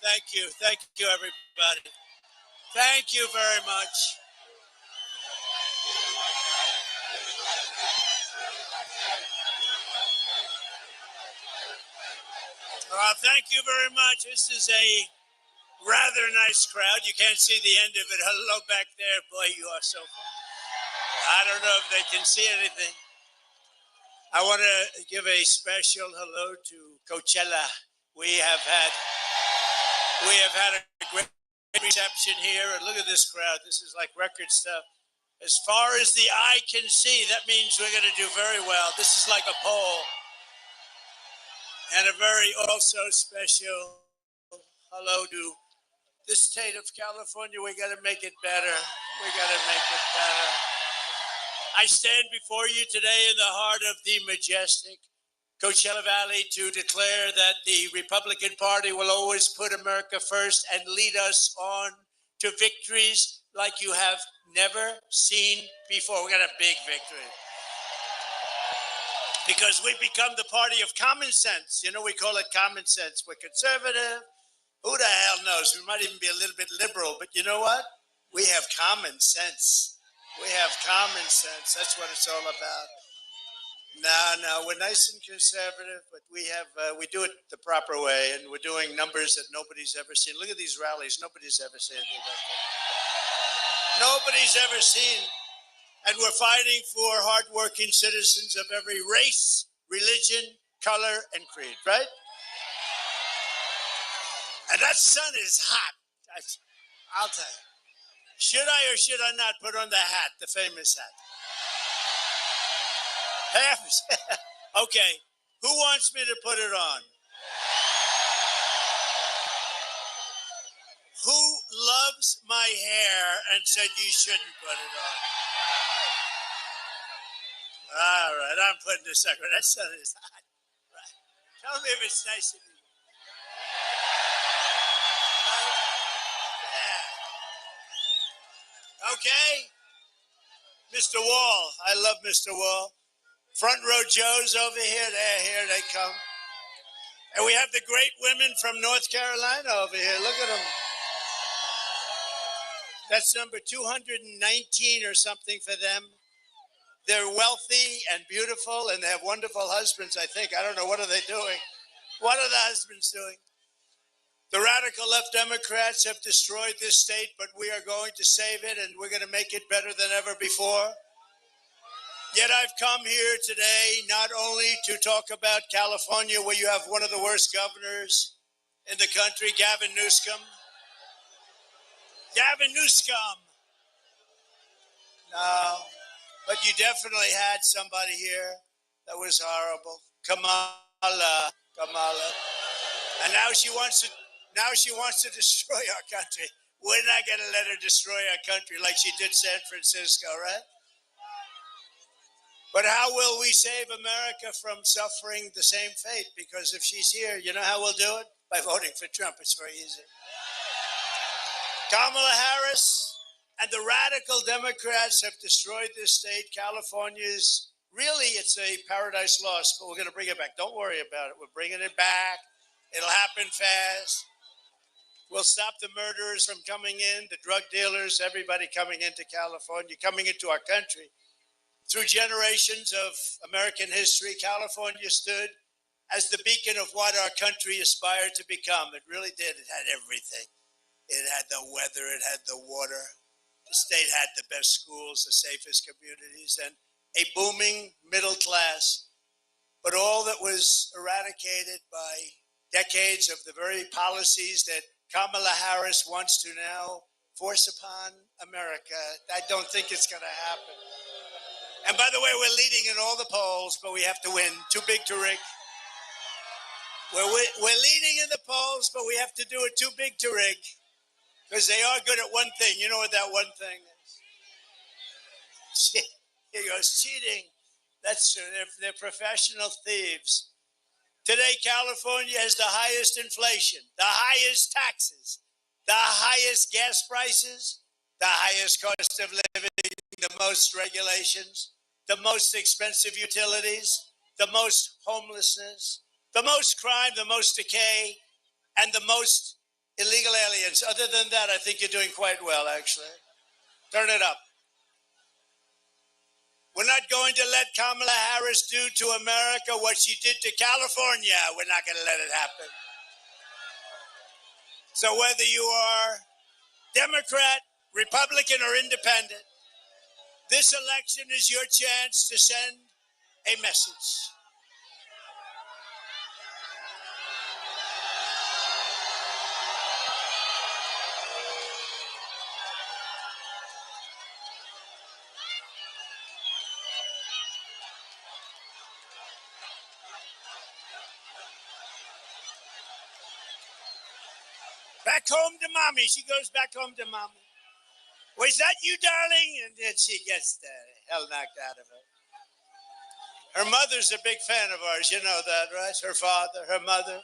Thank you. Thank you, everybody. Thank you very much. Thank you very much. This is a rather nice crowd. You can't see the end of it. Hello back there. Boy, you are so fun. I don't know if they can see anything. I want to give a special hello to Coachella. We have had a great reception here. And look at this crowd. This is like record stuff. As far as the eye can see, that means we're going to do very well. This is like a poll. And a very also special hello to the state of California. We got to make it better. We got to make it better. I stand before you today in the heart of the majestic Coachella Valley to declare that the Republican Party will always put America first and lead us on to victories like you have never seen before. We got a big victory. Because we've become the party of common sense. You know, we call it common sense. We're conservative. Who the hell knows? We might even be a little bit liberal. But you know what? We have common sense. We have common sense. That's what it's all about. No, we're nice and conservative, but we do it the proper way, and we're doing numbers that nobody's ever seen. Look at these rallies. Nobody's ever seen anything like that. Nobody's ever seen. And we're fighting for hardworking citizens of every race, religion, color, and creed, right? And that sun is hot. I'll tell you. Should I or should I not put on the hat, the famous hat? Okay. Who wants me to put it on? Who loves my hair and said you shouldn't put it on? All right, I'm putting this on. That sun is hot. Right. Tell me if it's nice of you. Yeah. Okay. Mr. Wall. I love Mr. Wall. Front row Joes over here. They're here. They come. And we have the great women from North Carolina over here. Look at them. That's number 219 or something for them. They're wealthy and beautiful, and they have wonderful husbands, I think. I don't know. What are they doing? What are the husbands doing? The radical left Democrats have destroyed this state, but we are going to save it, and we're going to make it better than ever before. Yet I've come here today not only to talk about California, where you have one of the worst governors in the country, Gavin Newsom. Gavin Newsom. No. But you definitely had somebody here that was horrible. Kamala. And now she wants to destroy our country. We're not going to let her destroy our country like she did San Francisco, right? But how will we save America from suffering the same fate? Because if she's here, you know how we'll do it? By voting for Trump. It's very easy. Kamala Harris and the radical Democrats have destroyed this state. California's really, it's a paradise lost, but we're going to bring it back. Don't worry about it. We're bringing it back. It'll happen fast. We'll stop the murderers from coming in, the drug dealers, everybody coming into California, coming into our country. Through generations of American history, California stood as the beacon of what our country aspired to become. It really did. It had everything. It had the weather. It had the water. The state had the best schools, the safest communities, and a booming middle class. But all that was eradicated by decades of the very policies that Kamala Harris wants to now force upon America, I don't think it's going to happen. And by the way, we're leading in all the polls, but we have to win. Too big to rig. We're leading in the polls, but we have to do it too big to rig. Because they are good at one thing. You know what that one thing is? He goes, cheating. That's true. They're professional thieves. Today, California has the highest inflation, the highest taxes, the highest gas prices, the highest cost of living, the most regulations, the most expensive utilities, the most homelessness, the most crime, the most decay, and the most illegal aliens. Other than that, I think you're doing quite well, actually. Turn it up. We're not going to let Kamala Harris do to America what she did to California. We're not going to let it happen. So whether you are Democrat, Republican, or Independent, this election is your chance to send a message. Back home to mommy. She goes back home to mommy. Was that you, darling? And then she gets the hell knocked out of her. Her mother's a big fan of ours. You know that, right? Her father, her mother.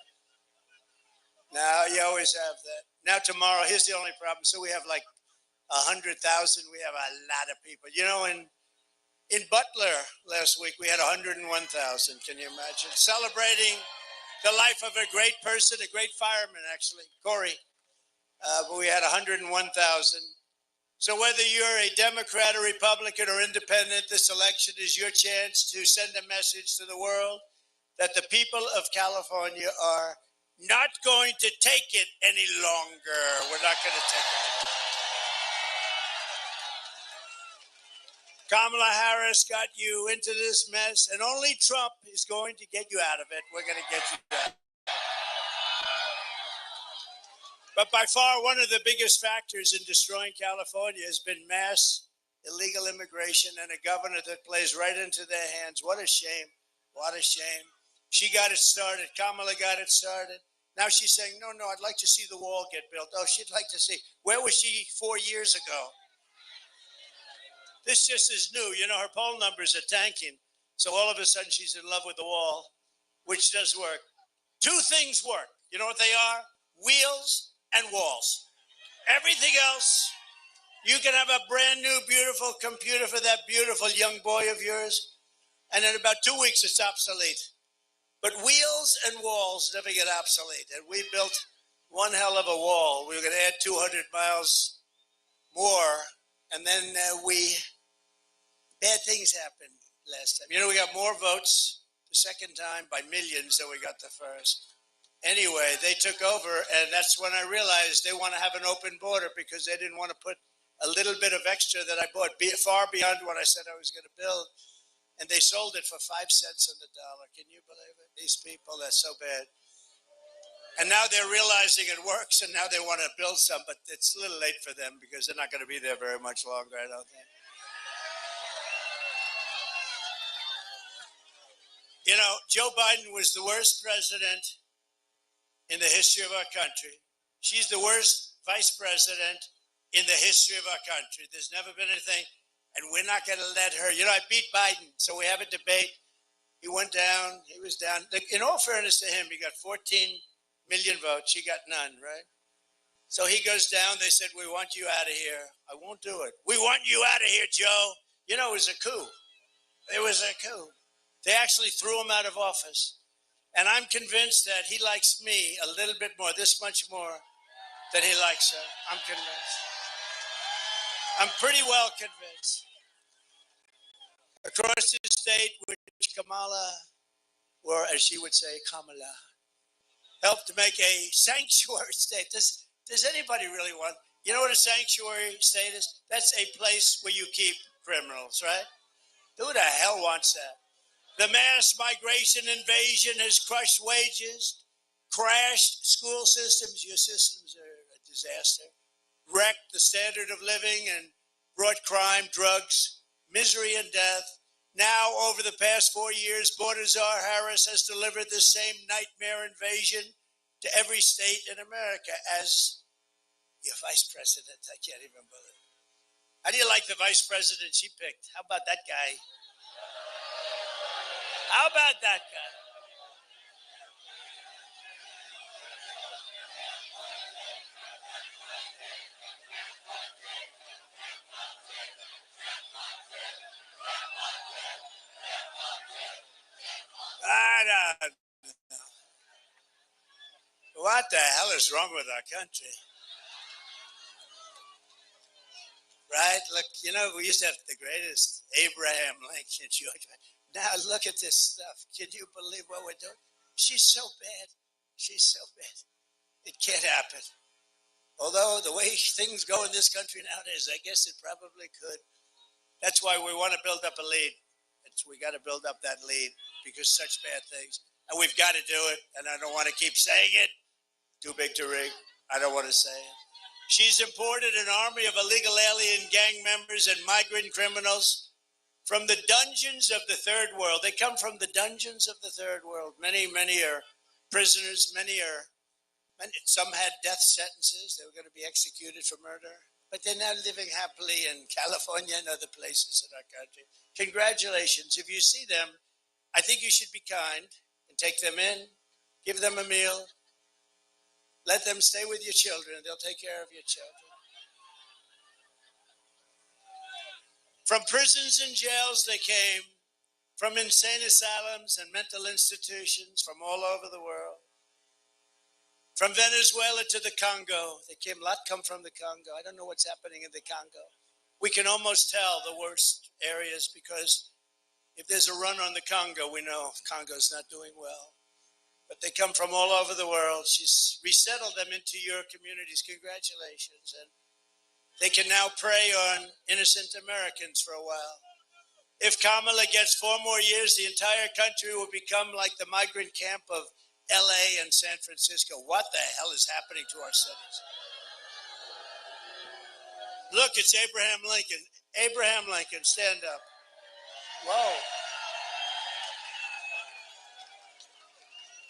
Now, you always have that. Now, tomorrow, here's the only problem. So we have like 100,000. We have a lot of people. You know, in Butler last week, we had 101,000. Can you imagine? Celebrating the life of a great person, a great fireman, actually, Corey. But we had 101,000. So whether you're a Democrat, or Republican, or Independent, this election is your chance to send a message to the world that the people of California are not going to take it any longer. We're not going to take it. Kamala Harris got you into this mess, and only Trump is going to get you out of it. We're going to get you out. But by far, one of the biggest factors in destroying California has been mass illegal immigration and a governor that plays right into their hands. What a shame. What a shame. She got it started. Kamala got it started. Now she's saying, no, I'd like to see the wall get built. Oh, she'd like to see. Where was she 4 years ago? This just is new. You know, her poll numbers are tanking. So all of a sudden she's in love with the wall, which does work. Two things work. You know what they are? Wheels and walls. Everything else, you can have a brand new, beautiful computer for that beautiful young boy of yours, and in about 2 weeks, it's obsolete. But wheels and walls never get obsolete. And we built one hell of a wall. We were going to add 200 miles more, and then bad things happened last time. You know, we got more votes the second time by millions than we got the first. Anyway, they took over, and that's when I realized they want to have an open border because they didn't want to put a little bit of extra that I bought far beyond what I said I was going to build. And they sold it for 5 cents on the dollar. Can you believe it? These people, they're so bad. And now they're realizing it works, and now they want to build some, but it's a little late for them because they're not going to be there very much longer, I don't think. You know, Joe Biden was the worst president in the history of our country. She's the worst vice president in the history of our country. There's never been anything, and we're not going to let her. You know, I beat Biden, so we have a debate. He went down. He was down. In all fairness to him, he got 14 million votes. She got none, right? So he goes down. They said, we want you out of here. I won't do it. We want you out of here, Joe. You know, it was a coup. It was a coup. They actually threw him out of office. And I'm convinced that he likes me a little bit more, this much more, than he likes her. I'm convinced. I'm pretty well convinced. Across the state, which Kamala, or as she would say, Kamala, helped to make a sanctuary state. Does anybody really want? You know what a sanctuary state is? That's a place where you keep criminals, right? Who the hell wants that? The mass migration invasion has crushed wages, crashed school systems. Your systems are a disaster. Wrecked the standard of living and brought crime, drugs, misery, and death. Now, over the past 4 years, Czar Harris has delivered the same nightmare invasion to every state in America as your vice president. I can't even believe it. How do you like the vice president she picked? How about that guy? How about that guy? I don't know. what the hell is wrong with our country? Right? Look, you know, we used to have the greatest Abraham Lincoln, George. Now look at this stuff. Can you believe what we're doing? She's so bad. She's so bad. It can't happen. Although the way things go in this country nowadays, I guess it probably could. That's why we want to build up a lead. We got to build up that lead because such bad things. And we've got to do it. And I don't want to keep saying it. Too big to rig. I don't want to say it. She's imported an army of illegal alien gang members and migrant criminals from the dungeons of the third world. They come from the dungeons of the third world. Many are prisoners. Some had death sentences. They were going to be executed for murder. But they're now living happily in California and other places in our country. Congratulations. If you see them, I think you should be kind and take them in, give them a meal, let them stay with your children. They'll take care of your children. From prisons and jails they came, from insane asylums and mental institutions from all over the world. From Venezuela to the Congo. They came, a lot come from the Congo. I don't know what's happening in the Congo. We can almost tell the worst areas because if there's a run on the Congo, we know Congo's not doing well. But they come from all over the world. She's resettled them into your communities. Congratulations. And they can now prey on innocent Americans for a while. If Kamala gets 4 more years, the entire country will become like the migrant camp of LA and San Francisco. What the hell is happening to our cities? Look, it's Abraham Lincoln. Abraham Lincoln, stand up. Whoa.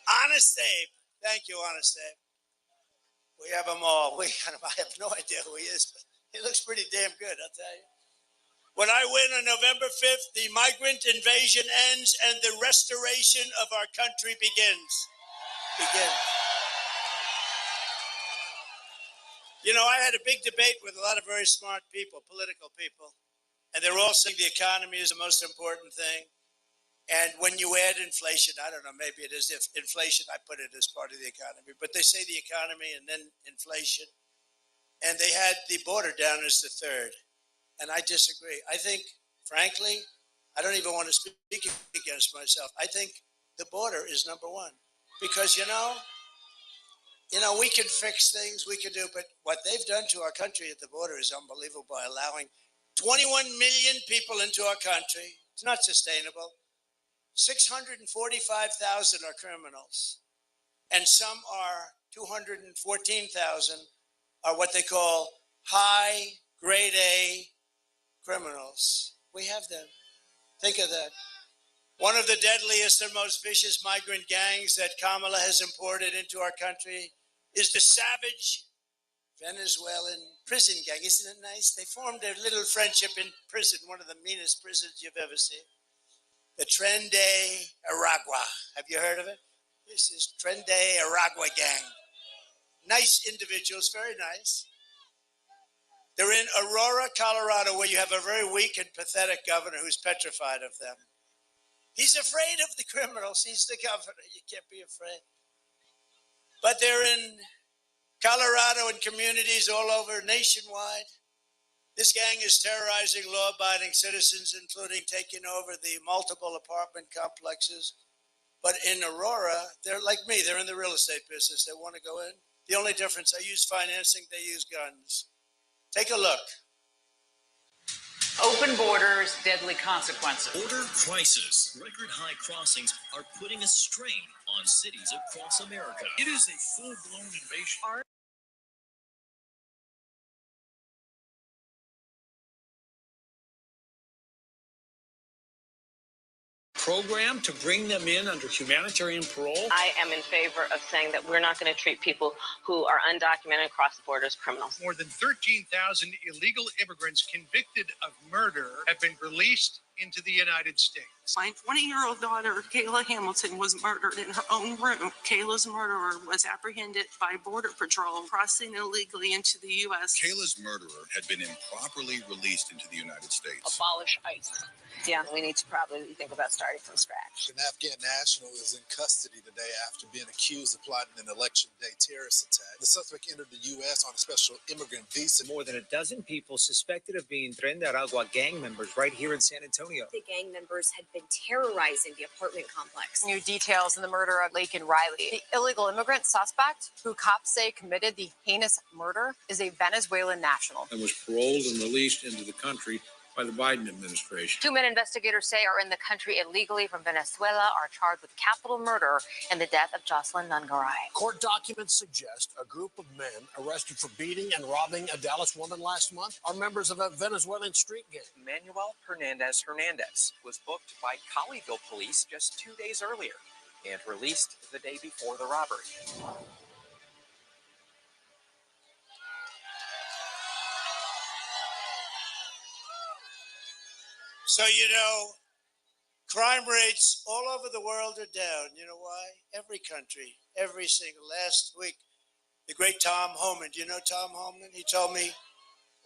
Honest Abe. Thank you, Honest Abe. We have them all. I have no idea who he is, but he looks pretty damn good, I'll tell you. When I win on November 5th, the migrant invasion ends and the restoration of our country begins. You know, I had a big debate with a lot of very smart people, political people, and they're all saying the economy is the most important thing. And when you add inflation, I don't know, maybe it is if inflation, I put it as part of the economy, but they say the economy and then inflation. And they had the border down as the third. And I disagree. I think, frankly, I don't even want to speak against myself. I think the border is number one. Because, you know, we can fix things, we can do, but what they've done to our country at the border is unbelievable by allowing 21 million people into our country. It's not sustainable. 645,000 are criminals, and some are 214,000 are what they call high grade A criminals. We have them. Think of that. One of the deadliest and most vicious migrant gangs that Kamala has imported into our country is the savage Venezuelan prison gang. Isn't it nice? They formed a little friendship in prison, one of the meanest prisons you've ever seen. The Tren de Aragua. Have you heard of it? This is Tren de Aragua gang. Nice individuals, very nice. They're in Aurora, Colorado, where you have a very weak and pathetic governor who's petrified of them. He's afraid of the criminals. He's the governor. You can't be afraid. But they're in Colorado and communities all over nationwide. This gang is terrorizing law-abiding citizens, including taking over the multiple apartment complexes. But in Aurora, they're like me. They're in the real estate business. They want to go in. The only difference, I use financing, they use guns. Take a look. Open borders, deadly consequences. Border crisis. Record high crossings are putting a strain on cities across America. It is a full-blown invasion. Program to bring them in under humanitarian parole. I am in favor of saying that we're not going to treat people who are undocumented across the border as criminals. More than 13,000 illegal immigrants convicted of murder have been released into the United States. My 20-year-old daughter, Kayla Hamilton, was murdered in her own room. Kayla's murderer was apprehended by Border Patrol crossing illegally into the U.S. Kayla's murderer had been improperly released into the United States. Abolish ICE. Yeah, we need to probably think about starting from scratch. An Afghan national is in custody today after being accused of plotting an election day terrorist attack. The suspect entered the U.S. on a special immigrant visa. More than a dozen people suspected of being Tren de Aragua gang members right here in San Antonio. The gang members had been terrorizing the apartment complex. New details in the murder of Laken Riley. The illegal immigrant suspect, who cops say committed the heinous murder, is a Venezuelan national. And was paroled and released into the country by the Biden administration. 2 men investigators say are in the country illegally from Venezuela are charged with capital murder in the death of Jocelyn Nungaray. Court documents suggest a group of men arrested for beating and robbing a Dallas woman last month are members of a Venezuelan street gang. Manuel Hernandez was booked by Colleyville police just 2 days earlier and released the day before the robbery. So, crime rates all over the world are down. You know why? Every country, every single. Last week, the great Tom Homan, do you know Tom Homan? He told me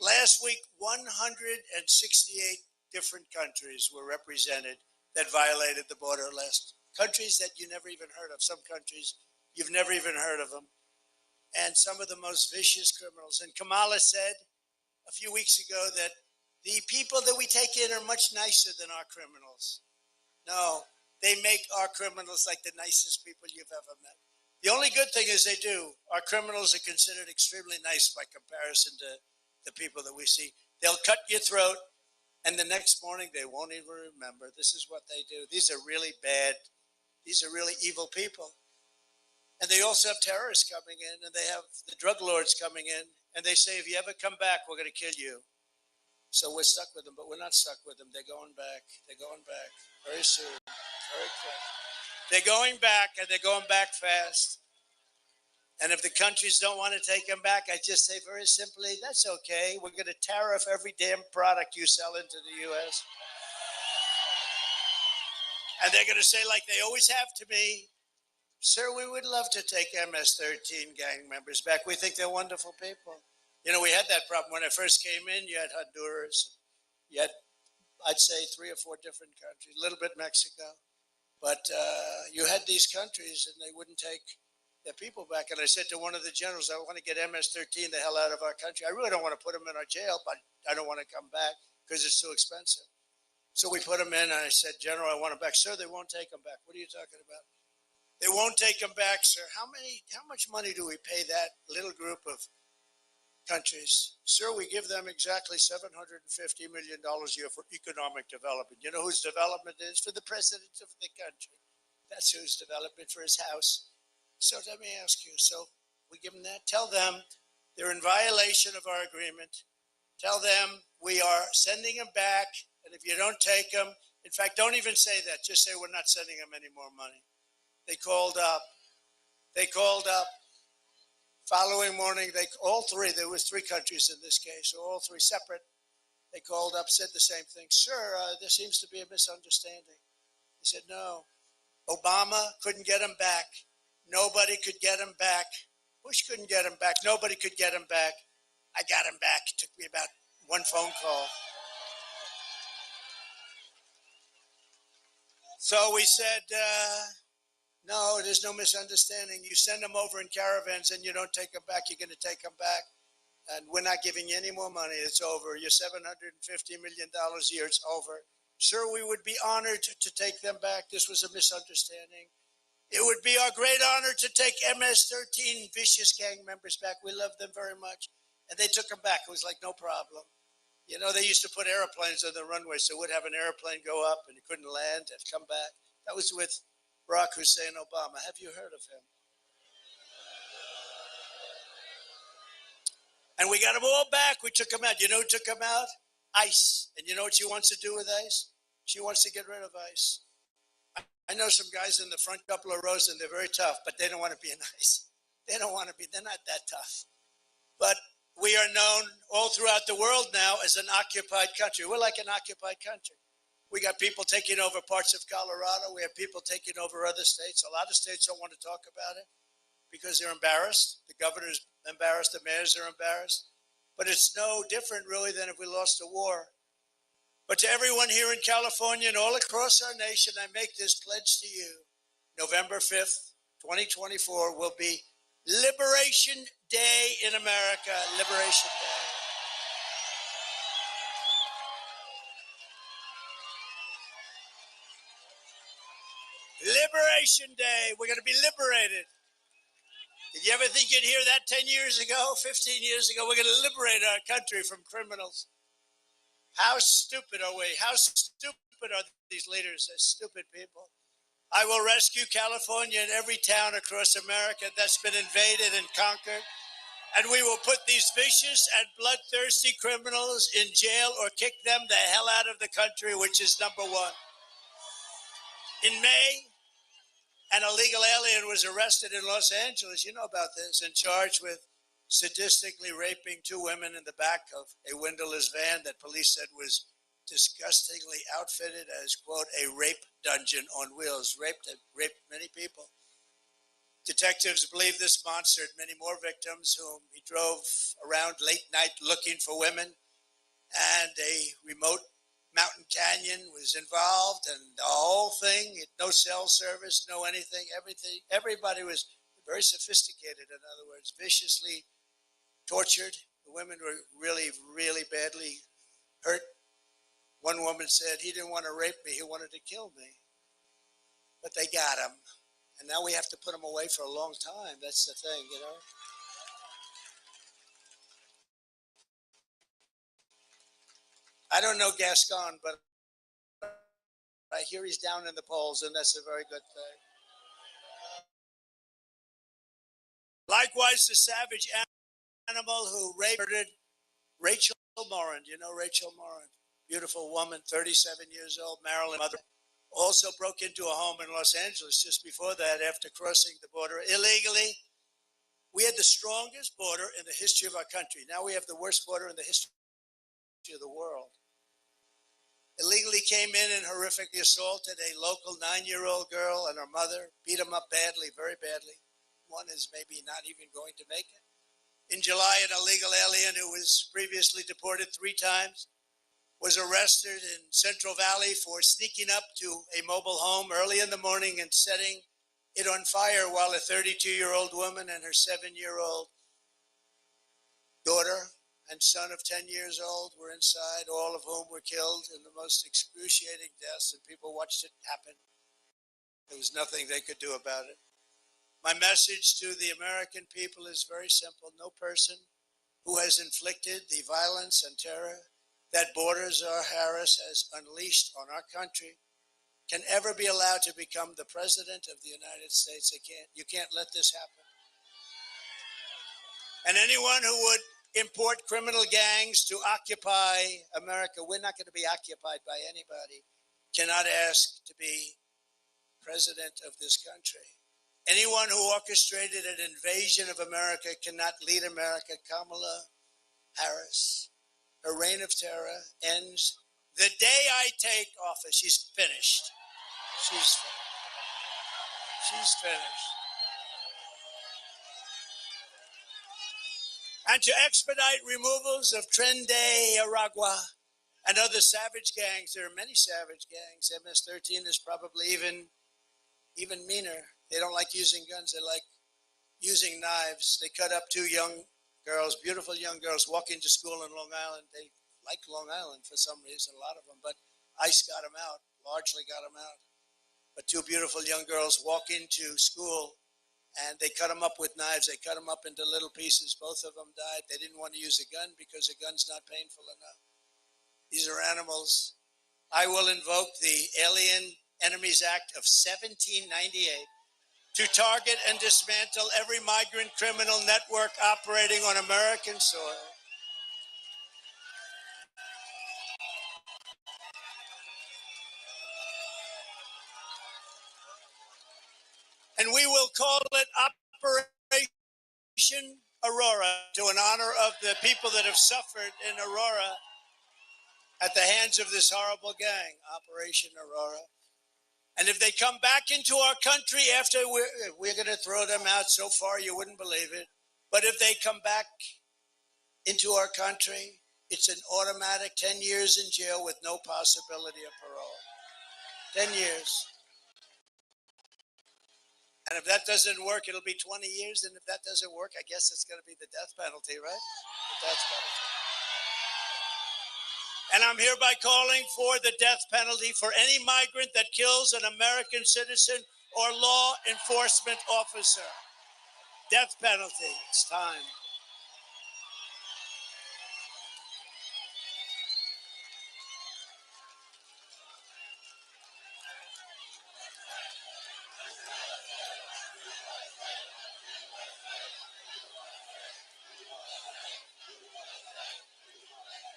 last week 168 different countries were represented that violated the border list. Countries that you never even heard of. Some countries, you've never even heard of them. And some of the most vicious criminals. And Kamala said a few weeks ago that the people that we take in are much nicer than our criminals. No, they make our criminals like the nicest people you've ever met. The only good thing is they do. Our criminals are considered extremely nice by comparison to the people that we see. They'll cut your throat, and the next morning they won't even remember. This is what they do. These are really bad. These are really evil people. And they also have terrorists coming in, and they have the drug lords coming in, and they say, if you ever come back, we're going to kill you. So we're stuck with them, but we're not stuck with them. They're going back. They're going back very soon, very quick. They're going back, and they're going back fast. And if the countries don't want to take them back, I just say very simply, that's okay. We're going to tariff every damn product you sell into the U.S. And they're going to say, like they always have to me, sir, we would love to take MS-13 gang members back. We think they're wonderful people. We had that problem when I first came in. You had Honduras. You had, I'd say, 3 or 4 different countries, a little bit Mexico. But you had these countries, and they wouldn't take their people back. And I said to one of the generals, I want to get MS-13 the hell out of our country. I really don't want to put them in our jail, but I don't want to come back because it's too expensive. So we put them in, and I said, General, I want them back. Sir, they won't take them back. What are you talking about? They won't take them back, sir. How much money do we pay that little group of countries? Sir, we give them exactly $750 million a year for economic development. You know whose development is? For the president of the country. That's whose development, for his house. So let me ask you, so we give them that? Tell them they're in violation of our agreement. Tell them we are sending them back, and if you don't take them, in fact, don't even say that. Just say we're not sending them any more money. They called up. Following morning, all three, there was 3 countries in this case, so all 3 separate. They called up, said the same thing. Sir, there seems to be a misunderstanding. He said, no, Obama couldn't get him back. Nobody could get him back. Bush couldn't get him back. Nobody could get him back. I got him back. It took me about 1 phone call. So we said, no, there's no misunderstanding. You send them over in caravans and you don't take them back, you're going to take them back. And we're not giving you any more money. It's over. Your $750 million a year, it's over. Sir, we would be honored to take them back. This was a misunderstanding. It would be our great honor to take MS-13 vicious gang members back. We love them very much. And they took them back. It was like no problem. They used to put airplanes on the runway, so we'd have an airplane go up and it couldn't land and come back. That was with Barack Hussein Obama. Have you heard of him? And we got them all back. We took them out. You know who took them out? ICE. And you know what she wants to do with ICE? She wants to get rid of ICE. I know some guys in the front couple of rows, and they're very tough, but they don't want to be in ICE. They don't want to be. They're not that tough. But we are known all throughout the world now as an occupied country. We're like an occupied country. We got people taking over parts of Colorado. We have people taking over other states. A lot of states don't want to talk about it because they're embarrassed. The governor's embarrassed. The mayors are embarrassed. But it's no different, really, than if we lost a war. But to everyone here in California and all across our nation, I make this pledge to you. November 5th, 2024 will be Liberation Day in America. Liberation Day. Liberation Day. We're going to be liberated. Did you ever think you'd hear that 10 years ago, 15 years ago? We're going to liberate our country from criminals. How stupid are we? How stupid are these leaders? They're stupid people. I will rescue California and every town across America that's been invaded and conquered. And we will put these vicious and bloodthirsty criminals in jail or kick them the hell out of the country, which is number one. In May, an illegal alien was arrested in Los Angeles, you know about this, and charged with sadistically raping two women in the back of a windowless van that police said was disgustingly outfitted as, quote, a rape dungeon on wheels. Raped many people. Detectives believe this monster had many more victims whom he drove around late night looking for women, and a remote mountain canyon was involved, and the whole thing, no cell service, no anything, everybody was very sophisticated, in other words, viciously tortured. The women were really, really badly hurt. One woman said, he didn't want to rape me, he wanted to kill me. But they got him. And now we have to put him away for a long time. That's the thing, you know. I don't know Gascon, but I hear he's down in the polls, and that's a very good thing. Likewise, the savage animal who murdered Rachel Morin. You know Rachel Morin, beautiful woman, 37 years old, Maryland mother. Also broke into a home in Los Angeles just before that after crossing the border illegally. We had the strongest border in the history of our country. Now we have the worst border in the history of the world. Illegally came in and horrifically assaulted a local 9-year-old girl and her mother, beat them up badly, very badly. One is maybe not even going to make it. In July, an illegal alien who was previously deported 3 times was arrested in Central Valley for sneaking up to a mobile home early in the morning and setting it on fire while a 32-year-old woman and her 7-year-old daughter and son of 10 years old were inside, all of whom were killed in the most excruciating deaths, and people watched it happen. There was nothing they could do about it. My message to the American people is very simple. No person who has inflicted the violence and terror that Borders R. Harris has unleashed on our country can ever be allowed to become the president of the United States. You can't let this happen. And anyone who would import criminal gangs to occupy America, we're not going to be occupied by anybody, cannot ask to be president of this country. Anyone who orchestrated an invasion of America cannot lead America. Kamala Harris, her reign of terror ends the day I take office. She's finished. She's finished. And to expedite removals of Tren de Aragua and other savage gangs, there are many savage gangs. MS-13 is probably even meaner. They don't like using guns. They like using knives. They cut up 2 young girls, beautiful young girls, walking to school in Long Island. They like Long Island for some reason, a lot of them, but ICE got them out, largely got them out. But 2 beautiful young girls walk into school, and they cut them up with knives. They cut them up into little pieces. Both of them died. They didn't want to use a gun because a gun's not painful enough. These are animals. I will invoke the Alien Enemies Act of 1798 to target and dismantle every migrant criminal network operating on American soil. And we will call it Operation Aurora, to an honor of the people that have suffered in Aurora. at the hands of this horrible gang, Operation Aurora. And if they come back into our country after we're going to throw them out so far you wouldn't believe it. But if they come back into our country, it's an automatic 10 years in jail with no possibility of parole. 10 years. And if that doesn't work, it'll be 20 years. And if that doesn't work, I guess it's going to be the death penalty, right? The death penalty. And I'm hereby calling for the death penalty for any migrant that kills an American citizen or law enforcement officer. Death penalty. It's time.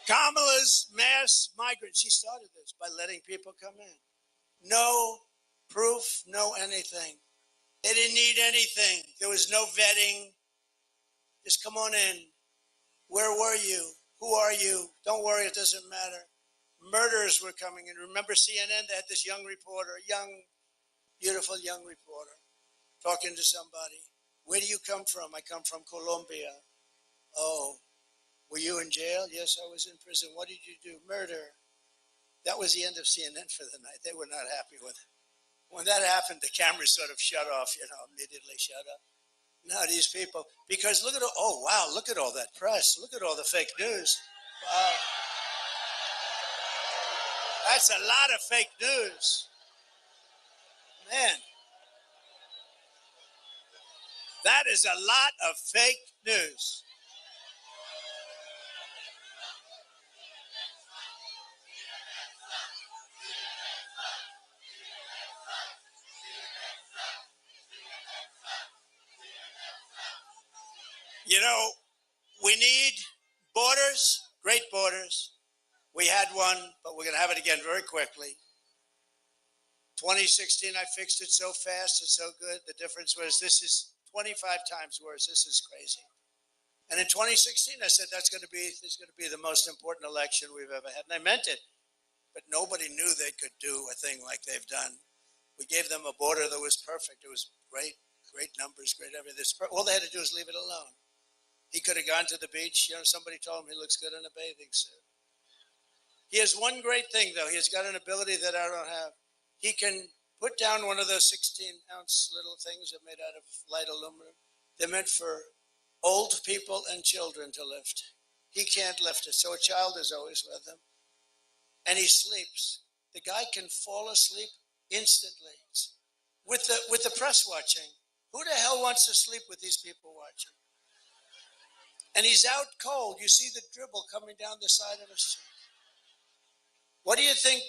Kamala's mass migrant, she started this by letting people come in. No proof, no anything. They didn't need anything. There was no vetting. Just come on in. Where were you? Who are you? Don't worry, it doesn't matter. Murderers were coming in. Remember CNN? They had this young reporter, beautiful young reporter, talking to somebody. Where do you come from? I come from Colombia. Oh. Were you in jail? Yes, I was in prison. What did you do? Murder. That was the end of CNN for the night. They were not happy with it. When that happened, the cameras sort of shut off, immediately shut up. Now these people, because look at look at all that press. Look at all the fake news. Wow. That's a lot of fake news. Man. That is a lot of fake news. You know, we need borders, great borders. We had one, but we're going to have it again very quickly. 2016, I fixed it so fast and so good. The difference was this is 25 times worse. This is crazy. And in 2016, I said this is going to be the most important election we've ever had. And I meant it. But nobody knew they could do a thing like they've done. We gave them a border that was perfect. It was great numbers, great everything. All they had to do was leave it alone. He could have gone to the beach. Somebody told him he looks good in a bathing suit. He has one great thing, though. He has got an ability that I don't have. He can put down one of those 16-ounce little things that are made out of light aluminum. They're meant for old people and children to lift. He can't lift it, so a child is always with him. And he sleeps. The guy can fall asleep instantly with the press watching. Who the hell wants to sleep with these people watching? And he's out cold. You see the dribble coming down the side of his chin. What do you think?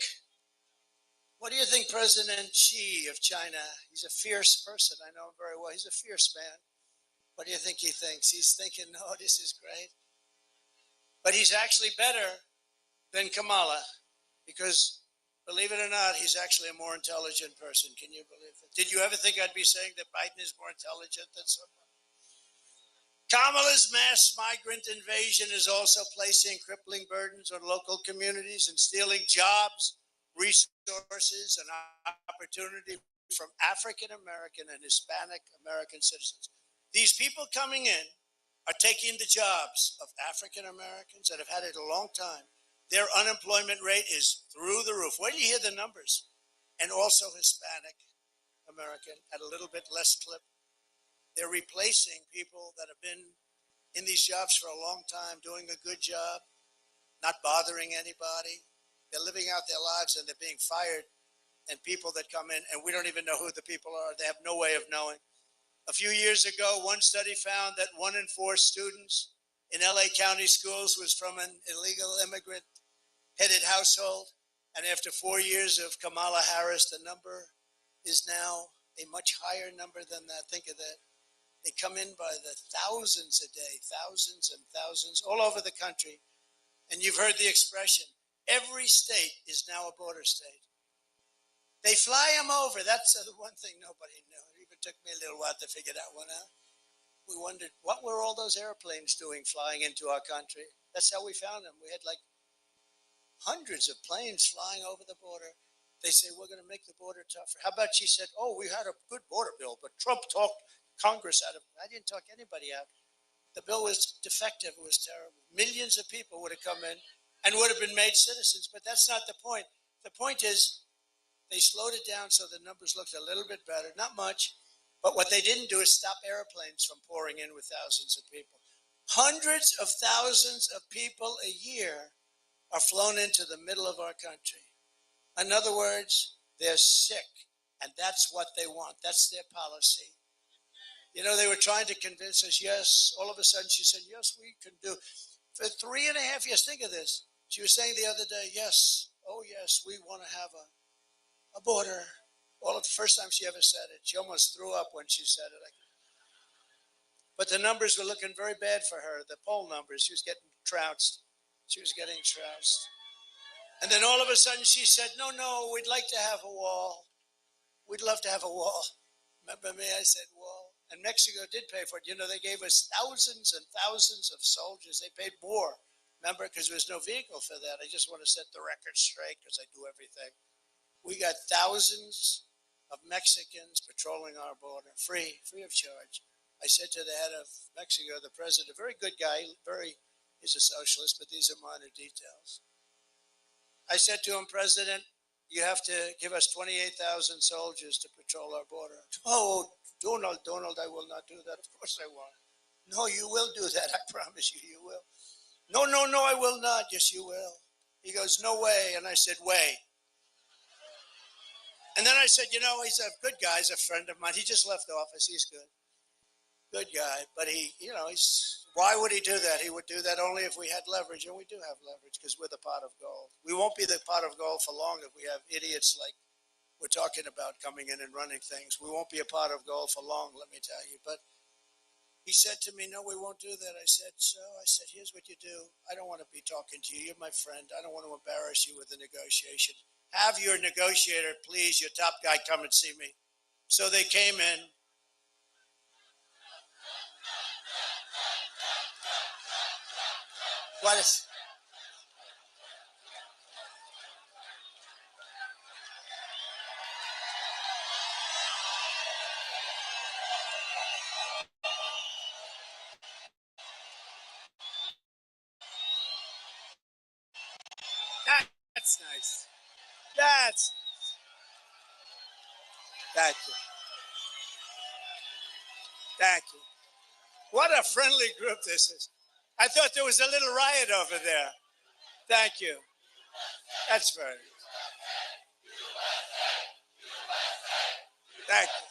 What do you think President Xi of China? He's a fierce person. I know him very well. He's a fierce man. What do you think he thinks? He's thinking, no, this is great. But he's actually better than Kamala because, believe it or not, he's actually a more intelligent person. Can you believe it? Did you ever think I'd be saying that Biden is more intelligent than someone? Kamala's mass migrant invasion is also placing crippling burdens on local communities and stealing jobs, resources, and opportunity from African American and Hispanic American citizens. These people coming in are taking the jobs of African Americans that have had it a long time. Their unemployment rate is through the roof. Where do you hear the numbers? And also Hispanic American at a little bit less clip. They're replacing people that have been in these jobs for a long time, doing a good job, not bothering anybody. They're living out their lives and they're being fired. And people that come in, and we don't even know who the people are. They have no way of knowing. A few years ago, one study found that 1 in 4 students in LA County schools was from an illegal immigrant-headed household. And after 4 years of Kamala Harris, the number is now a much higher number than that. Think of that. They come in by the thousands a day, thousands and thousands, all over the country. And you've heard the expression, every state is now a border state. They fly them over. That's the one thing nobody knew. It even took me a little while to figure that one out. We wondered, what were all those airplanes doing flying into our country? That's how we found them. We had like hundreds of planes flying over the border. They say, we're going to make the border tougher. How about she said, oh, we had a good border bill, but Trump talked Congress out of it. I didn't talk anybody out. The bill was defective. It was terrible. Millions of people would have come in and would have been made citizens, but that's not the point. The point is they slowed it down so the numbers looked a little bit better, not much, but what they didn't do is stop airplanes from pouring in with thousands of people. Hundreds of thousands of people a year are flown into the middle of our country. In other words, they're sick, and that's what they want. That's their policy. You know, they were trying to convince us, yes, all of a sudden she said, yes, we can do. For 3.5 years, think of this. She was saying the other day, yes, oh yes, we want to have a border. All of the first time she ever said it, she almost threw up when she said it. But the numbers were looking very bad for her, the poll numbers. She was getting trounced. She was getting trounced. And then all of a sudden she said, no, no, we'd like to have a wall. We'd love to have a wall. Remember me? I said wall. And Mexico did pay for it. You know, they gave us thousands and thousands of soldiers. They paid more, remember, because there was no vehicle for that. I just want to set the record straight because I do everything. We got thousands of Mexicans patrolling our border, free of charge. I said to the head of Mexico, the president, a very good guy, he's a socialist, but these are minor details. I said to him, President, you have to give us 28,000 soldiers to patrol our border. Oh, Donald, I will not do that. Of course I won't. No, you will do that. I promise you, you will. No, I will not. Yes, you will. He goes, no way. And I said, way. And then I said, you know, he's a good guy. He's a friend of mine. He just left office. He's good. Good guy. But why would he do that? He would do that only if we had leverage. And we do have leverage because we're the pot of gold. We won't be the pot of gold for long if we have idiots like we're talking about coming in and running things. We won't be a pot of gold for long, let me tell you. But he said to me, no, we won't do that. I said, so? I said, here's what you do. I don't want to be talking to you. You're my friend. I don't want to embarrass you with the negotiation. Have your negotiator, please, your top guy, come and see me. So they came in. What is... That's nice. That's nice. Thank you. Thank you. What a friendly group this is. I thought there was a little riot over there. Thank you. That's very good. Thank you.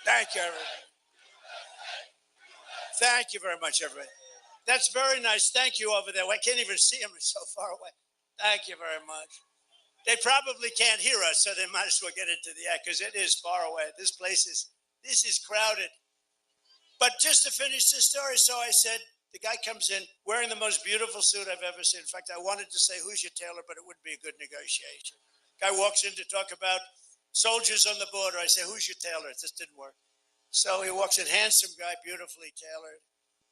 Thank you, everybody. Thank you very much, everybody. That's very nice. Thank you over there. I can't even see them. It's so far away. Thank you very much. They probably can't hear us, so they might as well get into the act because it is far away. This is crowded. But just to finish this story, so I said, the guy comes in wearing the most beautiful suit I've ever seen. In fact, I wanted to say, who's your tailor, but it wouldn't be a good negotiation. Guy walks in to talk about soldiers on the border. I say, who's your tailor? This didn't work. So he walks in, handsome guy, beautifully tailored.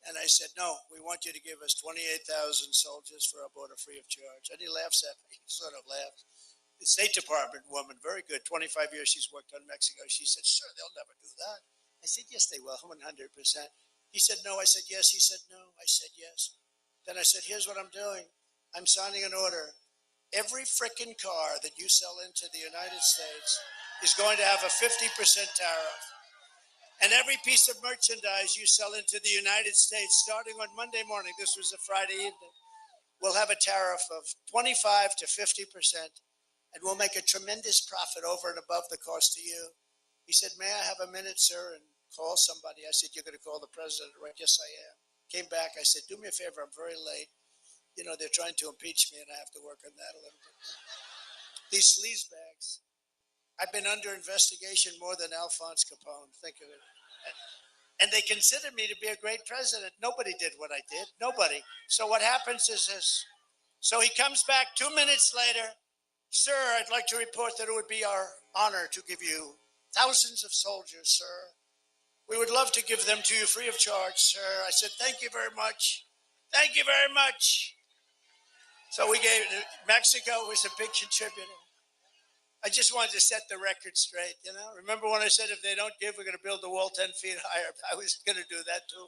And I said, no, we want you to give us 28,000 soldiers for our border free of charge. And he laughs at me. He sort of laughs. The State Department woman, very good, 25 years she's worked on Mexico. She said, sure, they'll never do that. I said, yes, they will, 100%. He said, no. I said, yes. He said, no. I said, yes. Then I said, here's what I'm doing. I'm signing an order. Every frickin' car that you sell into the United States is going to have a 50% tariff. And every piece of merchandise you sell into the United States, starting on Monday morning, this was a Friday evening, will have a tariff of 25 to 50%. And we'll make a tremendous profit over and above the cost to you. He said, may I have a minute, sir, and call somebody? I said, you're going to call the president, right? Yes, I am. Came back. I said, do me a favor. I'm very late. You know, they're trying to impeach me, and I have to work on that a little bit. These sleazebags. I've been under investigation more than Alphonse Capone. Think of it. And they considered me to be a great president. Nobody did what I did. Nobody. So what happens is this. So he comes back 2 minutes later. Sir, I'd like to report that it would be our honor to give you thousands of soldiers, sir. We would love to give them to you free of charge, sir. I said, thank you very much. Thank you very much. So we gave Mexico was a big contributor. I just wanted to set the record straight, you know. Remember when I said if they don't give, we're going to build the wall 10 feet higher? I was going to do that too.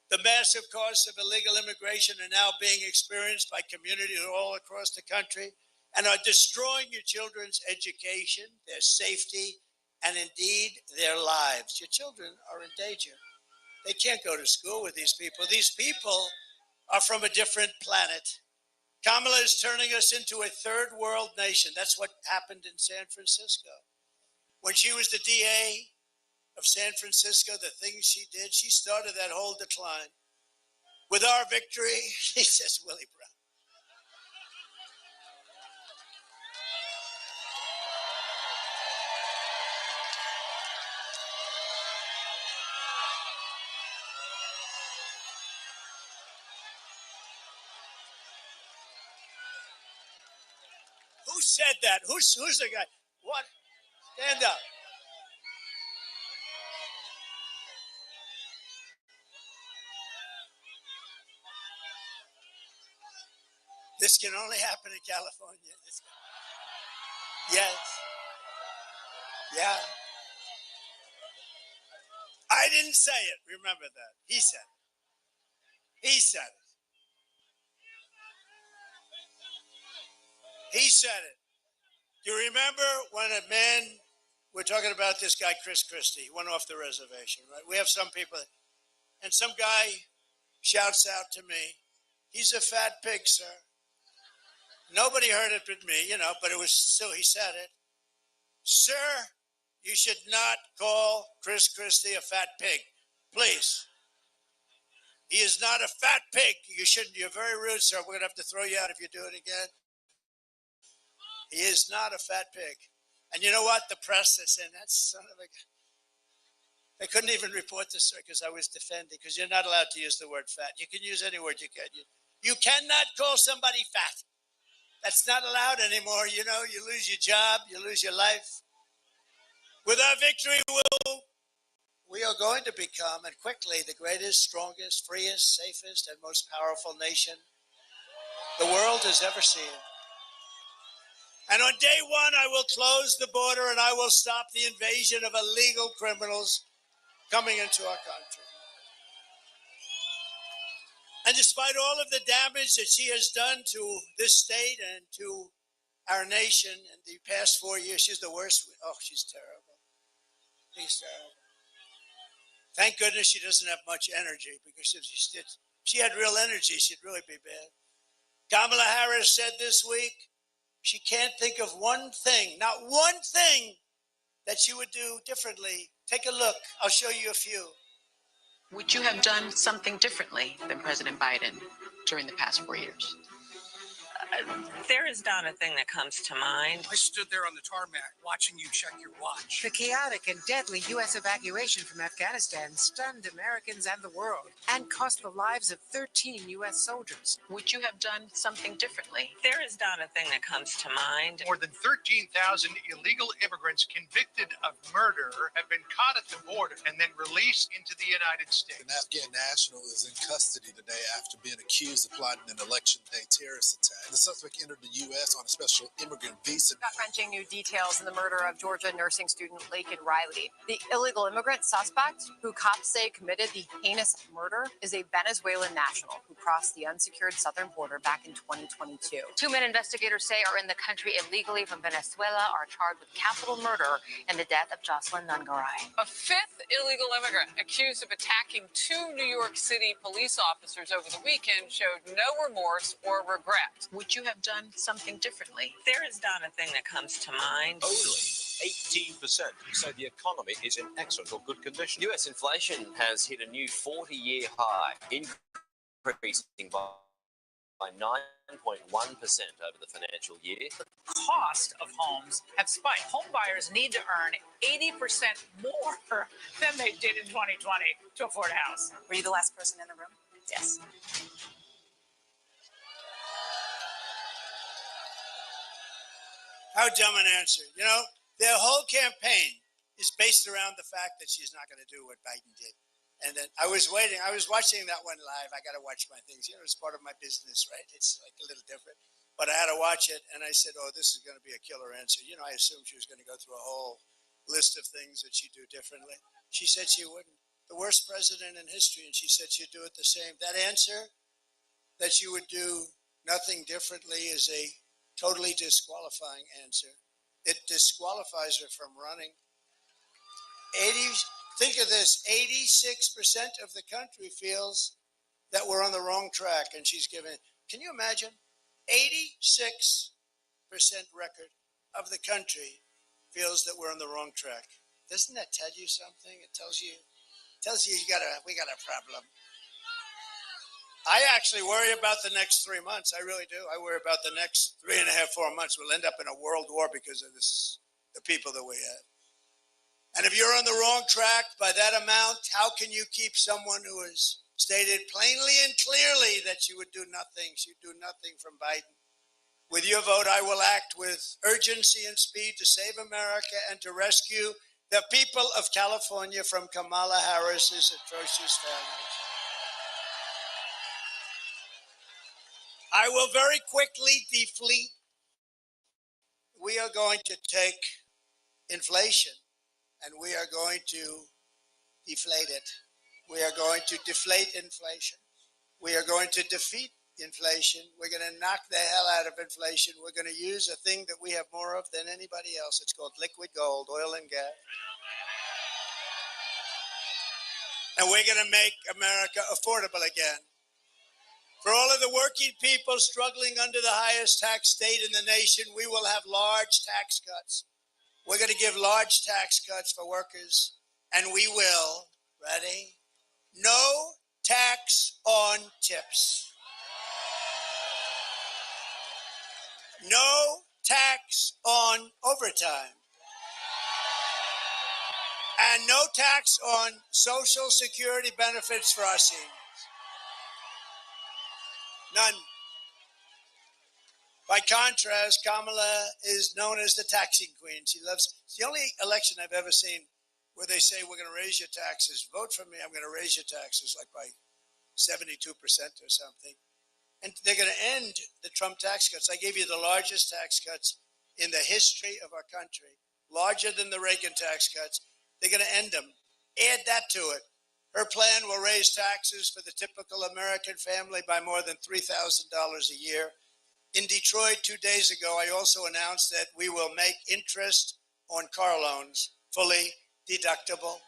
The massive costs of illegal immigration are now being experienced by communities all across the country and are destroying your children's education, their safety, and indeed their lives. Your children are in danger. They can't go to school with these people. These people are from a different planet. Kamala is turning us into a third world nation. That's what happened in San Francisco. When she was the DA of San Francisco, the things she did, she started that whole decline. With our victory, he says, Willie Brown. Who said that? Who's the guy? What? Stand up. This can only happen in California. Yes. Yeah. I didn't say it. Remember that. He said it. He said it. He said it. Do you remember when a man, we're talking about this guy, Chris Christie, he went off the reservation, right? We have some people, and some guy shouts out to me, he's a fat pig, sir. Nobody heard it but me, you know, but it was still, he said it. Sir, you should not call Chris Christie a fat pig, please. He is not a fat pig. You shouldn't, you're very rude, sir. We're going to have to throw you out if you do it again. He is not a fat pig. And you know what? The press is saying, that son of a... They couldn't even report this, sir, because I was defending, because you're not allowed to use the word fat. You can use any word you can. You cannot call somebody fat. That's not allowed anymore. You know, you lose your job, you lose your life. With our victory, we are going to become, and quickly, the greatest, strongest, freest, safest, and most powerful nation the world has ever seen. And on day one, I will close the border and I will stop the invasion of illegal criminals coming into our country. And despite all of the damage that she has done to this state and to our nation in the past 4 years, she's the worst. Oh, she's terrible. She's terrible. Thank goodness she doesn't have much energy, because if she had real energy, she'd really be bad. Kamala Harris said this week, she can't think of one thing, not one thing, that she would do differently. Take a look. I'll show you a few. Would you have done something differently than President Biden during the past 4 years? There is not a thing that comes to mind. I stood there on the tarmac watching you check your watch. The chaotic and deadly U.S. evacuation from Afghanistan stunned Americans and the world and cost the lives of 13 U.S. soldiers. Would you have done something differently? There is not a thing that comes to mind. More than 13,000 illegal immigrants convicted of murder have been caught at the border and then released into the United States. An Afghan national is in custody today after being accused of plotting an election day terrorist attack. The suspect entered the U.S. on a special immigrant visa. Gut-wrenching new details in the murder of Georgia nursing student Laken Riley. The illegal immigrant suspect, who cops say committed the heinous murder, is a Venezuelan national who crossed the unsecured southern border back in 2022. Two men investigators say are in the country illegally from Venezuela are charged with capital murder in the death of Jocelyn Nungaray. A fifth illegal immigrant accused of attacking two New York City police officers over the weekend showed no remorse or regret. Would you have done something differently? There is not a thing that comes to mind. Only 18% say the economy is in excellent or good condition. U.S. inflation has hit a new 40-year high, increasing by 9.1% over the financial year. The cost of homes have spiked. Home buyers need to earn 80% more than they did in 2020 to afford a house. Were you the last person in the room? Yes. How dumb an answer. You know, their whole campaign is based around the fact that she's not going to do what Biden did. And then I was waiting. I was watching that one live. I got to watch my things. You know, it's part of my business, right? It's like a little different. But I had to watch it, and I said, oh, this is going to be a killer answer. You know, I assumed she was going to go through a whole list of things that she'd do differently. She said she wouldn't. The worst president in history, and she said she'd do it the same. That answer, that she would do nothing differently, is a totally disqualifying answer. It disqualifies her from running. Think of this, 86% of the country feels that we're on the wrong track, and she's given, can you imagine? 86% record of the country feels that we're on the wrong track. Doesn't that tell you something? It tells you we got a problem. I actually worry about the next 3 months. I really do. I worry about the next 3.5, 4 months. We'll end up in a world war because of this, the people that we have. And if you're on the wrong track by that amount, how can you keep someone who has stated plainly and clearly that she would do nothing? She'd do nothing from Biden. With your vote, I will act with urgency and speed to save America and to rescue the people of California from Kamala Harris's atrocious failures. I will very quickly deflate. We are going to take inflation and we are going to deflate it. We are going to deflate inflation. We are going to defeat inflation. We're going to knock the hell out of inflation. We're going to use a thing that we have more of than anybody else. It's called liquid gold, oil and gas. And we're going to make America affordable again. For all of the working people struggling under the highest tax state in the nation, we will have large tax cuts. We're going to give large tax cuts for workers, and we will, ready? No tax on tips. No tax on overtime. And no tax on Social Security benefits for our seniors. None. By contrast, Kamala is known as the taxing queen. It's the only election I've ever seen where they say, we're going to raise your taxes. Vote for me, I'm going to raise your taxes like by 72% or something. And they're going to end the Trump tax cuts. I gave you the largest tax cuts in the history of our country, larger than the Reagan tax cuts. They're going to end them. Add that to it. Her plan will raise taxes for the typical American family by more than $3,000 a year. In Detroit 2 days ago, I also announced that we will make interest on car loans fully deductible.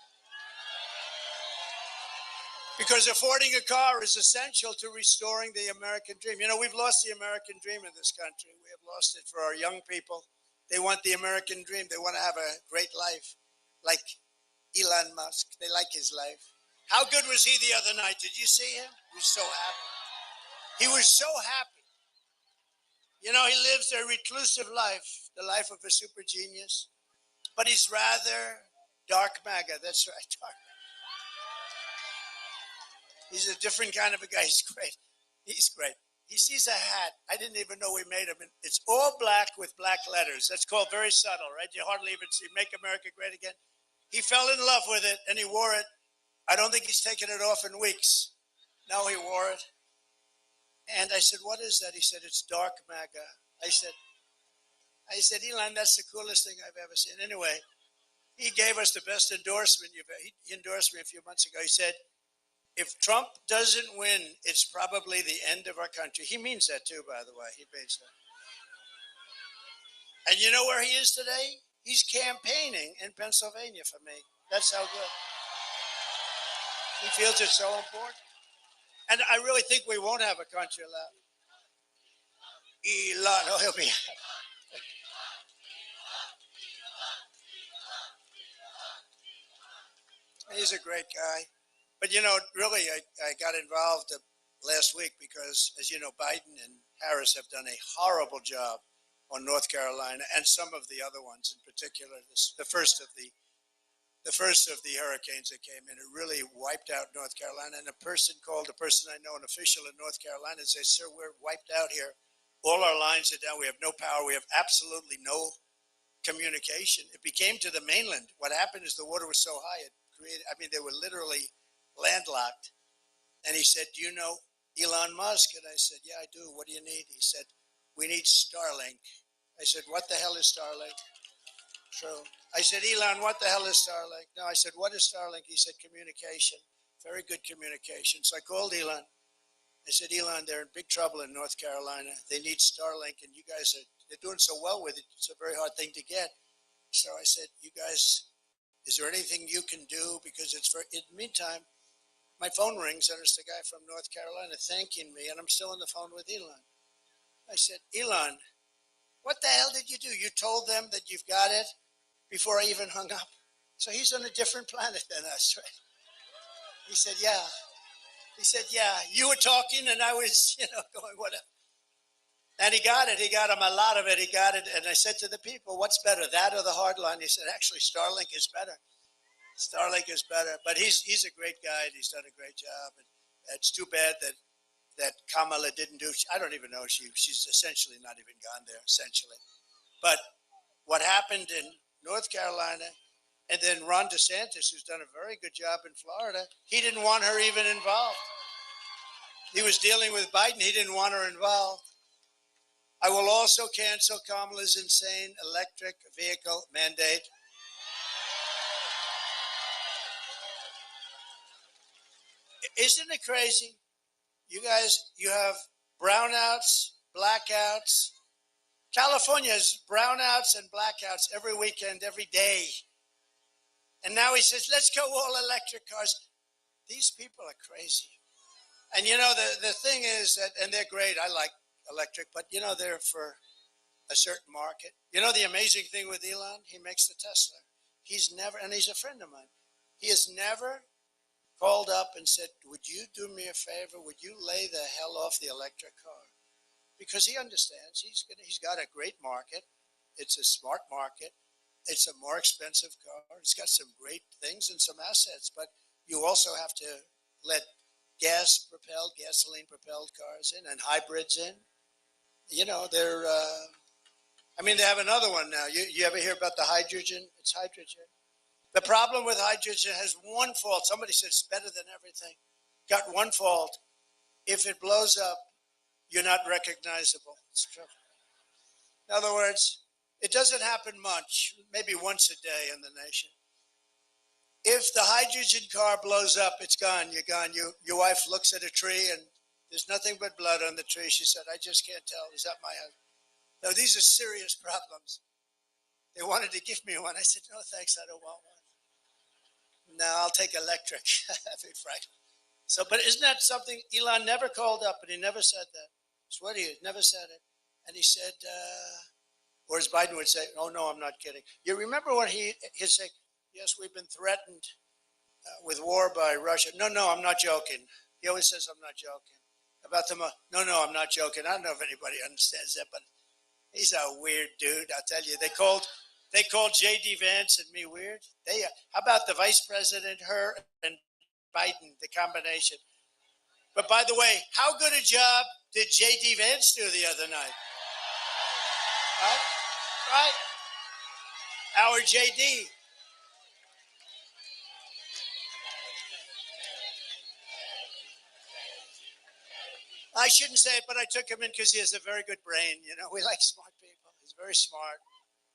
Because affording a car is essential to restoring the American dream. You know, we've lost the American dream in this country. We have lost it for our young people. They want the American dream. They want to have a great life, like Elon Musk. They like his life. How good was he the other night? Did you see him? He was so happy. He was so happy. You know, he lives a reclusive life, the life of a super genius. But he's rather dark Maga. That's right, dark Maga. He's a different kind of a guy. He's great. He's great. He sees a hat. I didn't even know we made them. It's all black with black letters. That's called very subtle, right? You hardly even see Make America Great Again. He fell in love with it, and he wore it. I don't think he's taken it off in weeks. Now he wore it. And I said, what is that? He said, it's dark Maga. I said, Elon, that's the coolest thing I've ever seen. Anyway, he gave us the best endorsement. He endorsed me a few months ago. He said, if Trump doesn't win, it's probably the end of our country. He means that too, by the way. He means that. And you know where he is today? He's campaigning in Pennsylvania for me. That's how good. He feels it's so important. And I really think we won't have a country left. Elon, oh, he'll be. He's a great guy. But, you know, really, I got involved last week because, as you know, Biden and Harris have done a horrible job on North Carolina and some of the other ones in particular. The first of the hurricanes that came in, it really wiped out North Carolina. And a person I know, an official in North Carolina, and said, sir, we're wiped out here. All our lines are down. We have no power. We have absolutely no communication. It became to the mainland. What happened is the water was so high, it created, I mean, there were literally landlocked. And he said, do you know Elon Musk? And I said, yeah, I do. What do you need? He said, we need Starlink. I said, what the hell is Starlink? So I said, Elon, what the hell is Starlink? No, I said, what is Starlink? He said, communication, very good communication. So I called Elon. I said, Elon, they're in big trouble in North Carolina. They need Starlink, and you guys they're doing so well with it. It's a very hard thing to get. So I said, you guys, is there anything you can do? Because it's for, in the meantime, my phone rings, and it's the guy from North Carolina thanking me, and I'm still on the phone with Elon. I said, Elon, what the hell did you do? You told them that you've got it before I even hung up. So he's on a different planet than us, right? He said, yeah. He said, yeah, you were talking, and I was, going, whatever. And he got it. He got him a lot of it. He got it. And I said to the people, what's better, that or the hard line? He said, actually, Starlink is better. Starlink is better. But he's a great guy, and he's done a great job. And it's too bad that Kamala didn't do. I don't even know. She's essentially not even gone there, essentially. But what happened in North Carolina, and then Ron DeSantis, who's done a very good job in Florida, he didn't want her even involved. He was dealing with Biden. He didn't want her involved. I will also cancel Kamala's insane electric vehicle mandate. Isn't it crazy? You guys, you have brownouts, blackouts. California has brownouts and blackouts every weekend, every day. And now he says, let's go all electric cars. These people are crazy. And the thing is that, and they're great, I like electric, but they're for a certain market. The amazing thing with Elon, he makes the Tesla. He's never, and he's a friend of mine, he has never called up and said, would you do me a favor? Would you lay the hell off the electric car? Because he understands he's got a great market. It's a smart market. It's a more expensive car. It's got some great things and some assets, but you also have to let gasoline-propelled cars in and hybrids in. They're, they have another one now. You ever hear about the hydrogen? It's hydrogen. The problem with hydrogen has one fault. Somebody said it's better than everything. Got one fault. If it blows up, you're not recognizable. It's true. In other words, it doesn't happen much, maybe once a day in the nation. If the hydrogen car blows up, it's gone. You're gone. Your wife looks at a tree and there's nothing but blood on the tree. She said, I just can't tell. Is that my husband? No, these are serious problems. They wanted to give me one. I said, no, thanks. I don't want one. No, I'll take electric. Right. So, but isn't that something? Elon never called up, and he never said that. I swear to you, never said it. And he said, or as Biden would say, oh, no, I'm not kidding. You remember when he'd say, yes, we've been threatened with war by Russia. No, I'm not joking. He always says, I'm not joking. About the, no, I'm not joking. I don't know if anybody understands that, but he's a weird dude. I'll tell you, they called J.D. Vance and me weird. How about the vice president, her and Biden, the combination? But by the way, how good a job did J.D. Vance do the other night? Right? Our J.D. I shouldn't say it, but I took him in because he has a very good brain. We like smart people. He's very smart.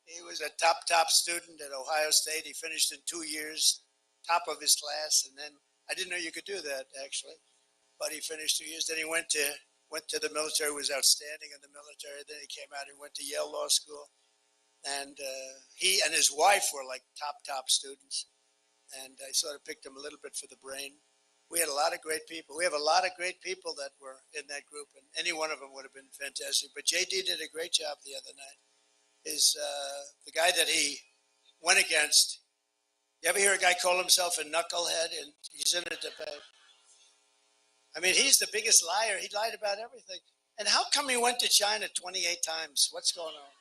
He was a top student at Ohio State. He finished in 2 years, top of his class. And then I didn't know you could do that, actually. But he finished 2 years. Then he went to the military, was outstanding in the military. Then he came out and went to Yale Law School. And he and his wife were like top students. And I sort of picked him a little bit for the brain. We had a lot of great people. We have a lot of great people that were in that group, and any one of them would have been fantastic. But J.D. did a great job the other night. The guy that he went against, you ever hear a guy call himself a knucklehead? And he's in a debate. I mean, he's the biggest liar. He lied about everything. And how come he went to China 28 times? What's going on?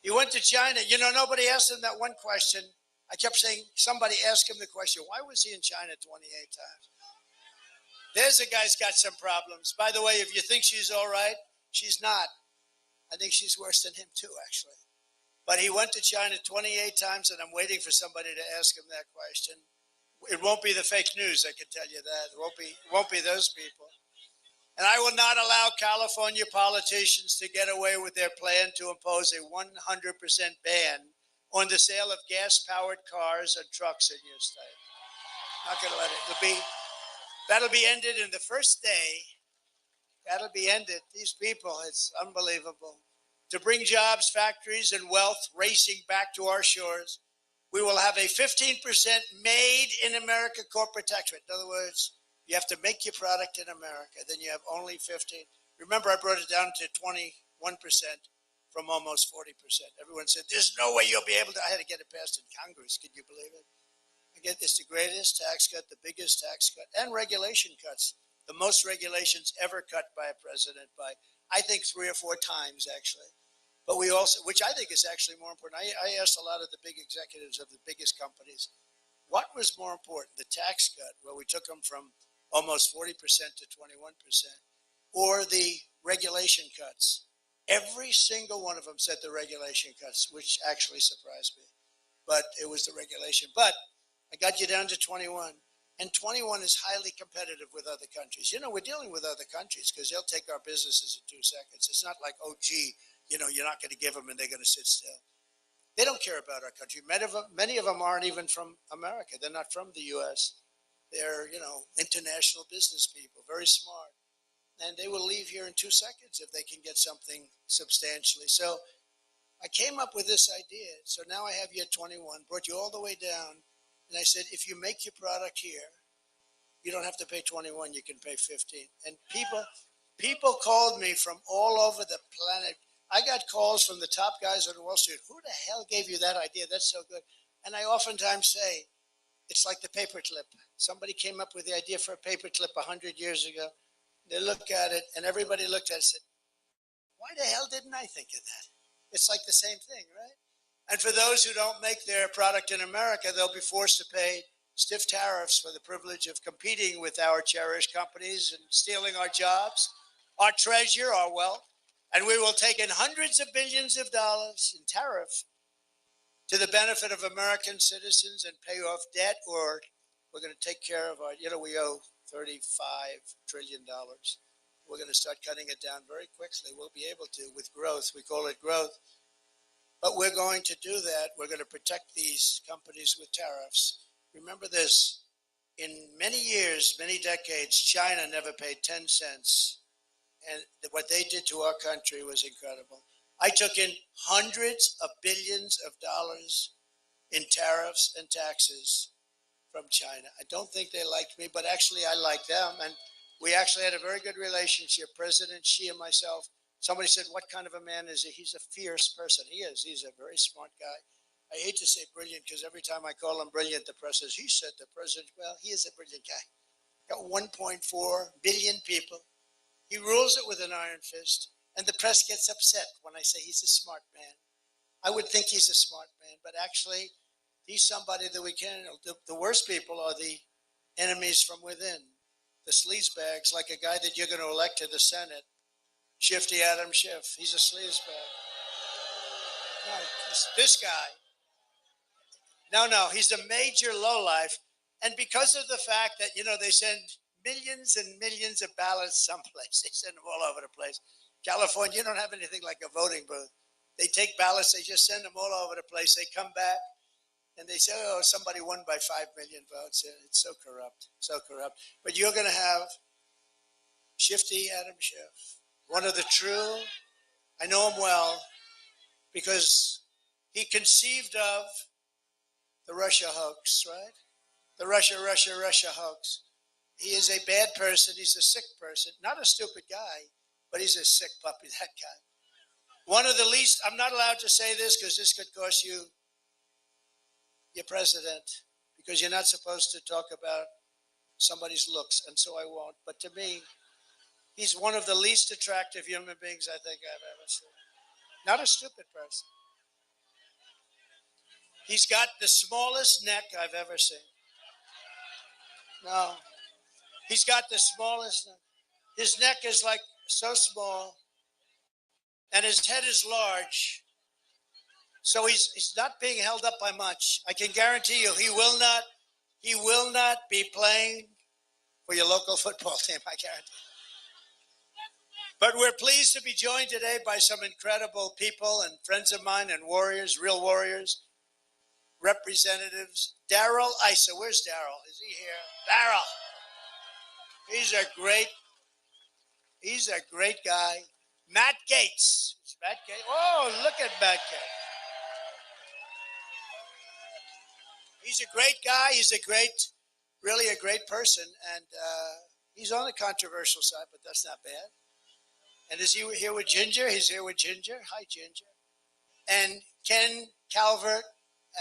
He went to China. Nobody asked him that one question. I kept saying, somebody asked him the question, why was he in China 28 times? There's a guy's got some problems. By the way, if you think she's all right, she's not. I think she's worse than him too, actually. But he went to China 28 times, and I'm waiting for somebody to ask him that question. It won't be the fake news, I can tell you that. It won't be those people. And I will not allow California politicians to get away with their plan to impose a 100% ban on the sale of gas-powered cars and trucks in your state. Not going to let it. That'll be ended in the first day. That'll be ended. These people, it's unbelievable. To bring jobs, factories, and wealth racing back to our shores, we will have a 15% made in America corporate tax rate. In other words, you have to make your product in America. Then you have only 15. Remember, I brought it down to 21% from almost 40%. Everyone said, there's no way you'll be able to. I had to get it passed in Congress. Can you believe it? I get this, the greatest tax cut, the biggest tax cut, and regulation cuts. The most regulations ever cut by a president by, I think, 3 or 4 times, actually. But we also, which I think is actually more important. I asked a lot of the big executives of the biggest companies, what was more important, the tax cut, where we took them from almost 40% to 21%, or the regulation cuts? Every single one of them said the regulation cuts, which actually surprised me. But it was the regulation. But I got you down to 21. And 21 is highly competitive with other countries. You know, we're dealing with other countries because they'll take our businesses in 2 seconds. It's not like, oh, gee, you know, you're not going to give them and they're going to sit still. They don't care about our country. Many of them aren't even from America. They're not from the U.S. They're, you know, international business people, very smart. And they will leave here in 2 seconds if they can get something substantially. So I came up with this idea. So now I have you at 21, brought you all the way down. And I said, if you make your product here, you don't have to pay 21, you can pay 15. And people called me from all over the planet. I got calls from the top guys on Wall Street. Who the hell gave you that idea? That's so good. And I oftentimes say, it's like the paperclip. Somebody came up with the idea for a paperclip 100 years ago. They look at it, and everybody looked at it and said, why the hell didn't I think of that? It's like the same thing, right? And for those who don't make their product in America, they'll be forced to pay stiff tariffs for the privilege of competing with our cherished companies and stealing our jobs, our treasure, our wealth. And we will take in hundreds of billions of dollars in tariff to the benefit of American citizens and pay off debt, or we're going to take care of our, you know, we owe $35 trillion. We're going to start cutting it down very quickly. We'll be able to with growth. We call it growth. But we're going to do that. We're going to protect these companies with tariffs. Remember this, in many years, many decades, China never paid 10 cents. And what they did to our country was incredible. I took in hundreds of billions of dollars in tariffs and taxes from China. I don't think they liked me, but actually I liked them. And we actually had a very good relationship, President Xi and myself. Somebody said, what kind of a man is he? He's a fierce person. He is. He's a very smart guy. I hate to say brilliant because every time I call him brilliant, the press says, he said the president, well, he is a brilliant guy. Got 1.4 billion people. He rules it with an iron fist. And the press gets upset when I say he's a smart man. I would think he's a smart man, but actually he's somebody that we can. The worst people are the enemies from within. The sleazebags, like a guy that you're going to elect to the Senate, Shifty Adam Schiff. He's a sleazebag. No, this guy. No, he's a major lowlife. And because of the fact that, you know, they send millions and millions of ballots someplace. They send them all over the place. California, you don't have anything like a voting booth. They take ballots, they just send them all over the place. They come back and they say, oh, somebody won by 5 million votes. It's so corrupt, so corrupt. But you're going to have Shifty Adam Schiff, one of the true, I know him well, because he conceived of the Russia hoax, right? The Russia hoax. He is a bad person. He's a sick person. Not a stupid guy, but he's a sick puppy, that guy. One of the least, I'm not allowed to say this because this could cost you your president, because you're not supposed to talk about somebody's looks, and so I won't. But to me, he's one of the least attractive human beings I think I've ever seen. Not a stupid person. He's got the smallest neck I've ever seen. No. He's got the smallest neck. His neck is like so small, and his head is large. So he's not being held up by much. I can guarantee you he will not He will not be playing for your local football team, I guarantee. But we're pleased to be joined today by some incredible people and friends of mine and warriors, real warriors, representatives. Daryl Issa, where's Daryl? Is he here? Daryl. He's a great guy. Matt Gates. It's Matt Gates. Oh, look at Matt Gates. He's a great guy. He's really a great person. And he's on the controversial side, but that's not bad. And is he here with Ginger? He's here with Ginger. Hi, Ginger. And Ken Calvert,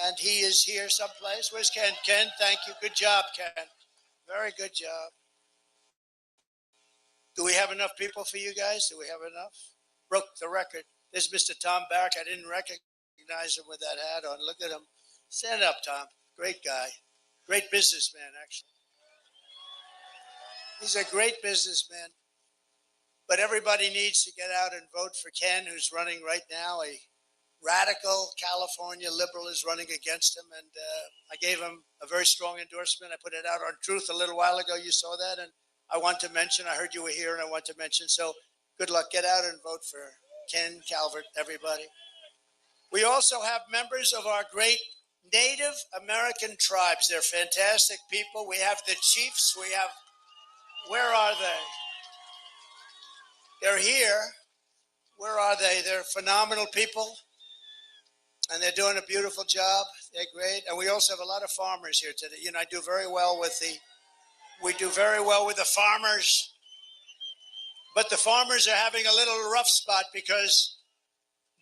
and he is here someplace. Where's Ken? Ken, thank you. Good job, Ken. Very good job. Do we have enough people for you guys? Do we have enough? Broke the record. There's Mr. Tom Barrack. I didn't recognize him with that hat on. Look at him. Stand up, Tom. Great guy. Great businessman, actually. He's a great businessman. But everybody needs to get out and vote for Ken, who's running right now. A radical California liberal is running against him. And I gave him a very strong endorsement. I put it out on Truth a little while ago. You saw that. And I want to mention, I heard you were here and I want to mention. So good luck. Get out and vote for Ken Calvert, everybody. We also have members of our great Native American tribes. They're fantastic people. We have the chiefs. We have, where are they? They're here. Where are they? They're phenomenal people. And they're doing a beautiful job. They're great. And we also have a lot of farmers here today. You know, we do very well with the farmers. But the farmers are having a little rough spot because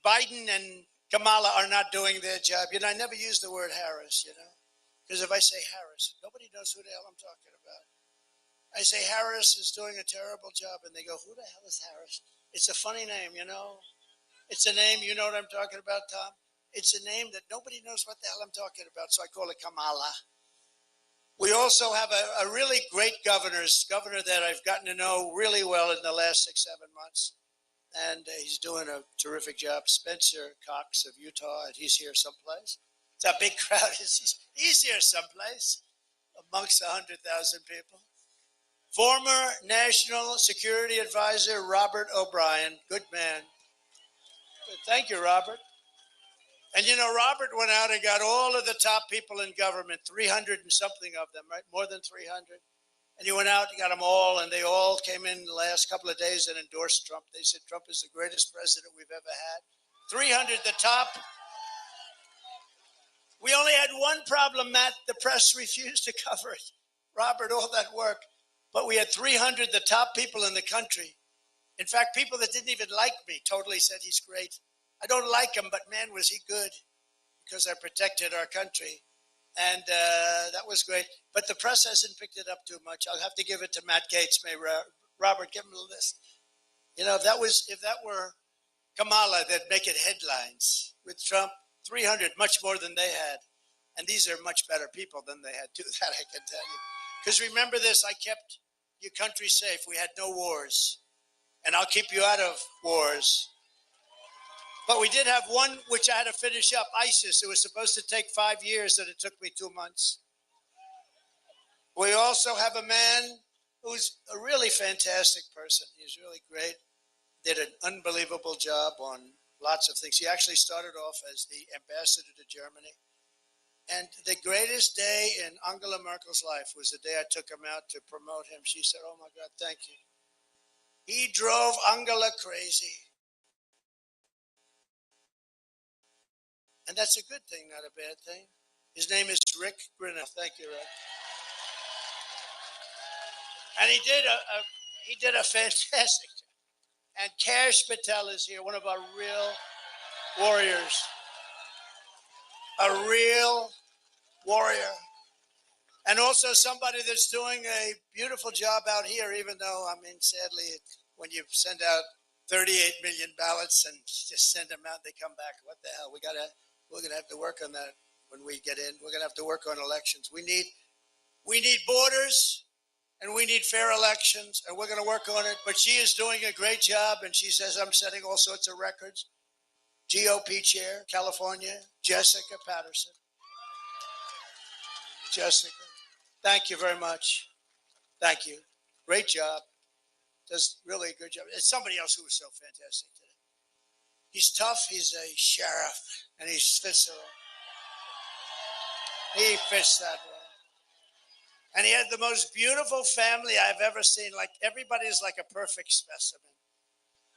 Biden and Kamala are not doing their job. You know, I never use the word Harris, you know, because if I say Harris, nobody knows who the hell I'm talking about. I say Harris is doing a terrible job, and they go, who the hell is Harris? It's a funny name, you know. It's a name, you know what I'm talking about, Tom? It's a name that nobody knows what the hell I'm talking about, so I call it Kamala. We also have a really great governor that I've gotten to know really well in the last 6-7 months. And he's doing a terrific job. Spencer Cox of Utah, and he's here someplace. It's a big crowd. He's here someplace amongst 100,000 people. Former National Security Advisor Robert O'Brien, good man. Thank you, Robert. And you know, Robert went out and got all of the top people in government, 300 and something of them, right? More than 300. And he went out, he got them all, and they all came in the last couple of days and endorsed Trump. They said Trump is the greatest president we've ever had. 300, the top. We only had one problem, Matt. The press refused to cover it. Robert, all that work. But we had 300, the top people in the country. In fact, people that didn't even like me totally said he's great. I don't like him, but man, was he good, because I protected our country. And that was great. But the press hasn't picked it up too much. I'll have to give it to Matt Gaetz. May Robert, give him a list. You know, if that were Kamala, they'd make it headlines. With Trump, 300, much more than they had. And these are much better people than they had, too, that I can tell you. Because remember this, I kept your country safe. We had no wars. And I'll keep you out of wars. But we did have one which I had to finish up, ISIS. It was supposed to take 5 years, and it took me 2 months. We also have a man who's a really fantastic person. He's really great. Did an unbelievable job on lots of things. He actually started off as the ambassador to Germany. And the greatest day in Angela Merkel's life was the day I took him out to promote him. She said, oh, my God, thank you. He drove Angela crazy. And that's a good thing, not a bad thing. His name is Rick Grinnell. Thank you, Rick. And he did a fantastic job. And Kash Patel is here, one of our real warriors. A real warrior. And also somebody that's doing a beautiful job out here, even though, I mean, sadly, when you send out 38 million ballots and just send them out, they come back. What the hell? We're going to have to work on that when we get in. We're going to have to work on elections. We need borders, and we need fair elections, and we're going to work on it. But she is doing a great job, and she says I'm setting all sorts of records. GOP chair, California, Jessica Patterson. Jessica. Thank you very much. Thank you. Great job. Does really a good job. It's somebody else who was so fantastic today. He's tough. He's a sheriff, and he fits the role. He fits that role. And he had the most beautiful family I've ever seen. Like, everybody's like a perfect specimen.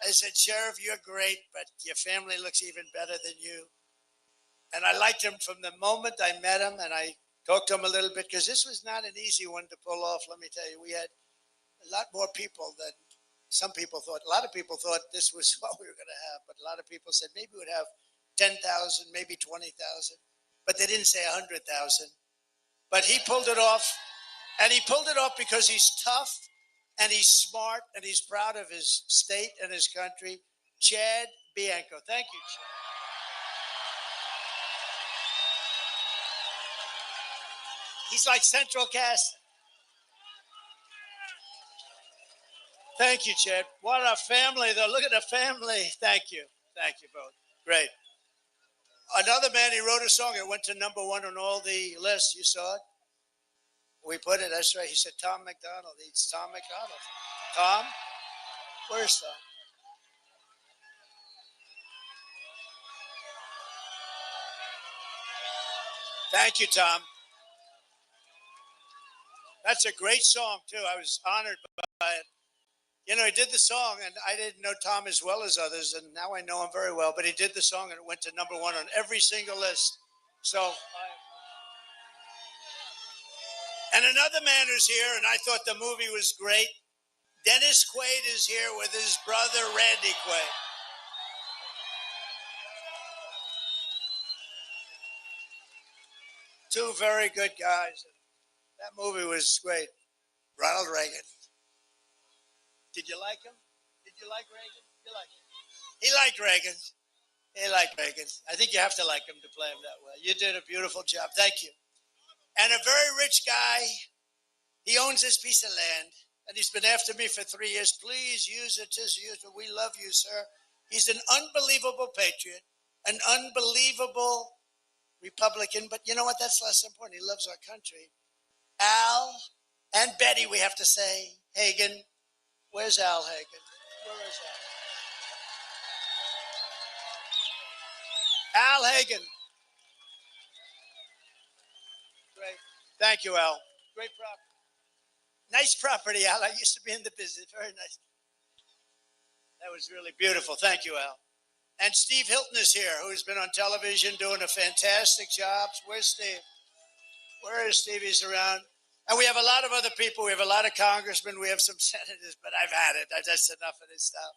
I said, Sheriff, you're great, but your family looks even better than you. And I liked him from the moment I met him, and I talked to him a little bit, because this was not an easy one to pull off. Let me tell you, we had a lot more people than some people thought. A lot of people thought this was what we were going to have, but a lot of people said maybe we'd have 10,000, maybe 20,000, but they didn't say 100,000. But he pulled it off, and he pulled it off because he's tough, and he's smart, and he's proud of his state and his country. Chad Bianco. Thank you, Chad. He's like central casting. Thank you, Chad. What a family, though. Look at the family. Thank you. Thank you both. Great. Another man, he wrote a song. It went to #1 on all the lists. You saw it? We put it, that's right. He said, Tom McDonald. It's Tom McDonald. Tom? Where's Tom? Thank you, Tom. That's a great song, too. I was honored by it. You know, he did the song, and I didn't know Tom as well as others, and now I know him very well, but he did the song, and it went to #1 on every single list. So, and another man who's here, and I thought the movie was great. Dennis Quaid is here with his brother, Randy Quaid. Two very good guys. That movie was great. Ronald Reagan. Did you like him? Did you like Reagan? You liked him. He liked Reagan. He liked Reagan. I think you have to like him to play him that way. You did a beautiful job. Thank you. And a very rich guy. He owns this piece of land, and he's been after me for 3 years. Please use it. Just use it. We love you, sir. He's an unbelievable patriot, an unbelievable Republican. But you know what? That's less important. He loves our country. Al and Betty, we have to say, Hagen. Where's Al Hagen? Where is Al? Al Hagen. Great. Thank you, Al. Great property. Nice property, Al. I used to be in the business. Very nice. That was really beautiful. Thank you, Al. And Steve Hilton is here, who's been on television doing a fantastic job. Where's Steve? Where is Steve? He's around. And we have a lot of other people. We have a lot of congressmen. We have some senators, but I've had it. That's enough of this stuff.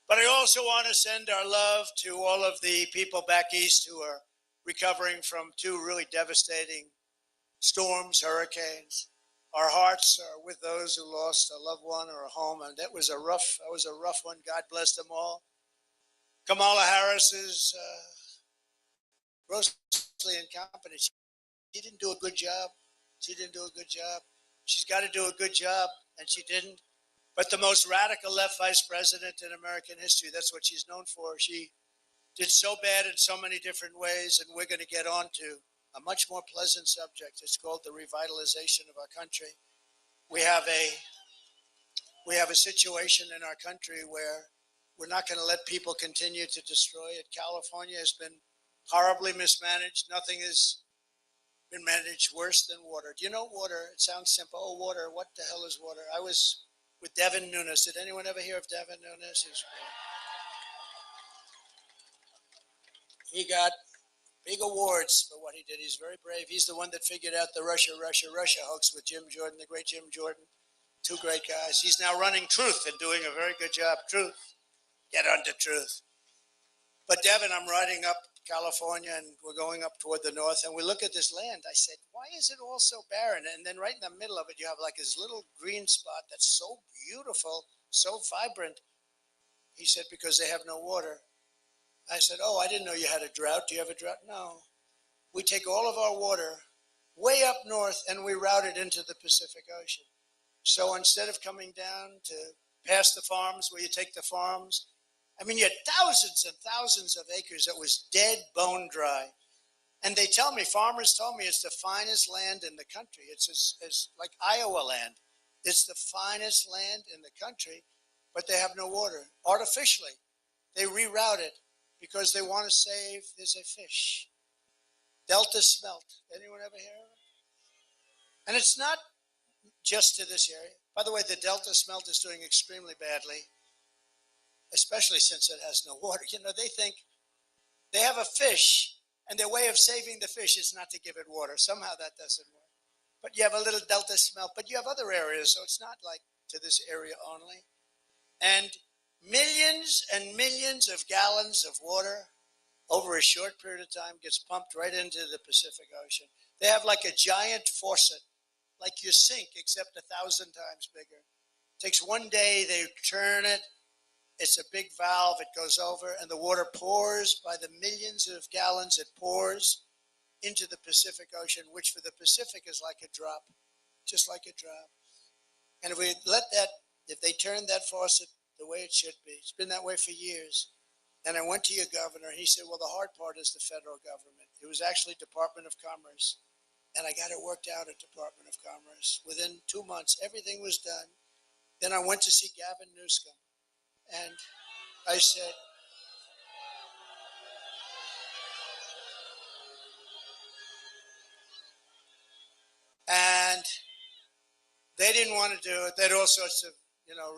But I also want to send our love to all of the people back east who are recovering from 2 really devastating storms, hurricanes. Our hearts are with those who lost a loved one or a home, and that was a rough one. God bless them all. Kamala Harris's grossly incompetent. She didn't do a good job. She didn't do a good job. She's got to do a good job, and she didn't. But the most radical left vice president in American history, that's what she's known for. She did so bad in so many different ways, and we're going to get on to a much more pleasant subject. It's called the revitalization of our country. We have a situation in our country where we're not going to let people continue to destroy it. California has been horribly mismanaged. Nothing has been managed worse than water. Do you know water? It sounds simple. Oh, water. What the hell is water? I was with Devin Nunes. Did anyone ever hear of Devin Nunes? He got big awards for what he did. He's very brave. He's the one that figured out the Russia hoax with Jim Jordan, the great Jim Jordan. 2 great guys. He's now running Truth and doing a very good job. Truth. Get onto Truth. But Devin, I'm riding up California, and we're going up toward the north, and we look at this land. I said, why is it all so barren? And then right in the middle of it, you have like this little green spot that's so beautiful, so vibrant. He said, because they have no water. I said, oh, I didn't know you had a drought. Do you have a drought? No. We take all of our water way up north, and we route it into the Pacific Ocean. So instead of coming down to past the farms where you take the farms, I mean, you had thousands and thousands of acres that was dead, bone dry. And they tell me, farmers told me it's the finest land in the country. It's like Iowa land. It's the finest land in the country, but they have no water. Artificially, they reroute it because they want to save, there's a fish, Delta smelt. Anyone ever hear of it? And it's not just to this area. By the way, the Delta smelt is doing extremely badly, especially since it has no water. You know, they think they have a fish, and their way of saving the fish is not to give it water. Somehow that doesn't work. But you have a little Delta smelt, but you have other areas, so it's not like to this area only. And millions and millions of gallons of water over a short period of time gets pumped right into the Pacific Ocean. They have like a giant faucet, like your sink, except 1,000 times bigger. It takes one day, they turn it. It's a big valve, it goes over, and the water pours by the millions of gallons. It pours into the Pacific Ocean, which for the Pacific is like a drop, just like a drop. And if we let that, if they turn that faucet the way it should be, it's been that way for years. And I went to your governor, he said, well, the hard part is the federal government. It was actually Department of Commerce. And I got it worked out at Department of Commerce. Within 2 months, everything was done. Then I went to see Gavin Newsom. And I said, and they didn't want to do it. They had all sorts of,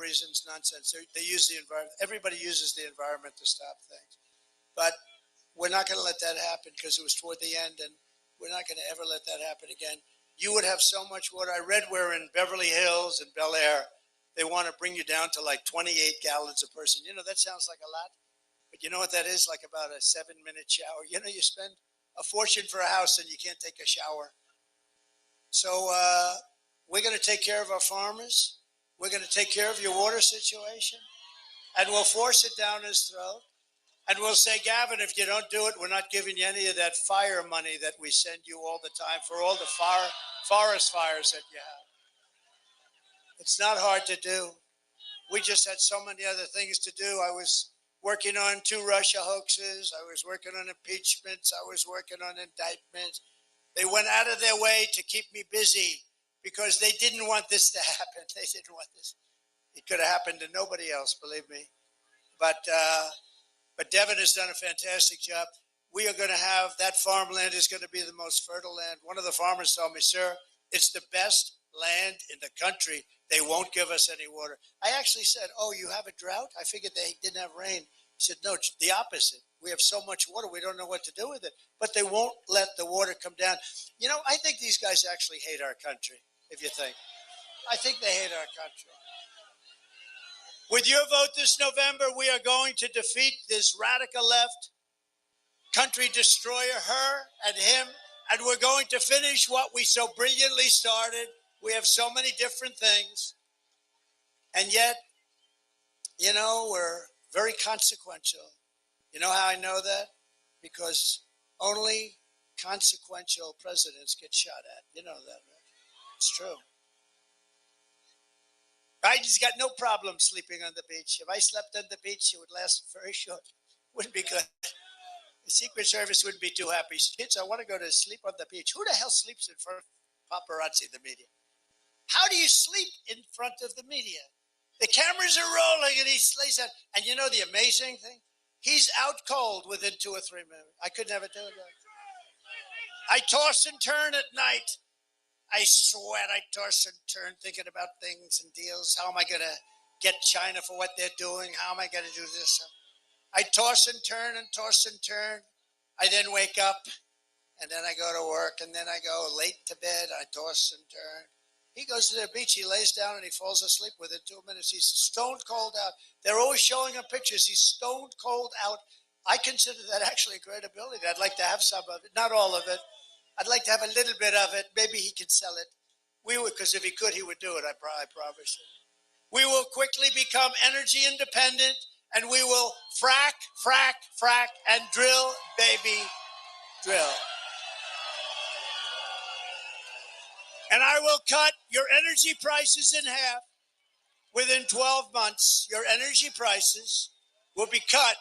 reasons, nonsense. They use the environment. Everybody uses the environment to stop things. But we're not going to let that happen because it was toward the end, and we're not going to ever let that happen again. You would have so much water. I read where in Beverly Hills and Bel Air, they want to bring you down to like 28 gallons a person. That sounds like a lot. But you know what that is? Like about a 7-minute shower. You spend a fortune for a house and you can't take a shower. So we're going to take care of our farmers. We're going to take care of your water situation. And we'll force it down his throat. And we'll say, Gavin, if you don't do it, we're not giving you any of that fire money that we send you all the time for all the forest fires that you have. It's not hard to do. We just had so many other things to do. I was working on 2 Russia hoaxes. I was working on impeachments. I was working on indictments. They went out of their way to keep me busy because they didn't want this to happen. They didn't want this. It could have happened to nobody else, believe me. But Devin has done a fantastic job. We are going to have, that farmland is going to be the most fertile land. One of the farmers told me, sir, it's the best land in the country. They won't give us any water. I actually said, oh, you have a drought? I figured they didn't have rain. He said, no, the opposite. We have so much water, we don't know what to do with it. But they won't let the water come down. I think these guys actually hate our country, if you think. I think they hate our country. With your vote this November, we are going to defeat this radical left country destroyer, her and him, and we're going to finish what we so brilliantly started. We have so many different things, and yet, we're very consequential. You know how I know that? Because only consequential presidents get shot at. You know that, right? It's true. Biden's got no problem sleeping on the beach. If I slept on the beach, it would last very short. Wouldn't be good. The Secret Service wouldn't be too happy. Kids, I want to go to sleep on the beach. Who the hell sleeps in front of paparazzi, the media? How do you sleep in front of the media? The cameras are rolling and he lays out. And you know the amazing thing? He's out cold within 2 or 3 minutes. I could never do that. I toss and turn at night. I sweat. I toss and turn thinking about things and deals. How am I going to get China for what they're doing? How am I going to do this? I toss and turn and toss and turn. I then wake up and then I go to work and then I go late to bed. I toss and turn. He goes to the beach, he lays down and he falls asleep within 2 minutes. He's stone cold out. They're always showing him pictures. He's stone cold out. I consider that actually a great ability. I'd like to have some of it, not all of it. I'd like to have a little bit of it. Maybe he could sell it. We would, because if he could, he would do it. I promise you. We will quickly become energy independent, and we will frack, and drill, baby, drill. And I will cut your energy prices in half within 12 months. Your energy prices will be cut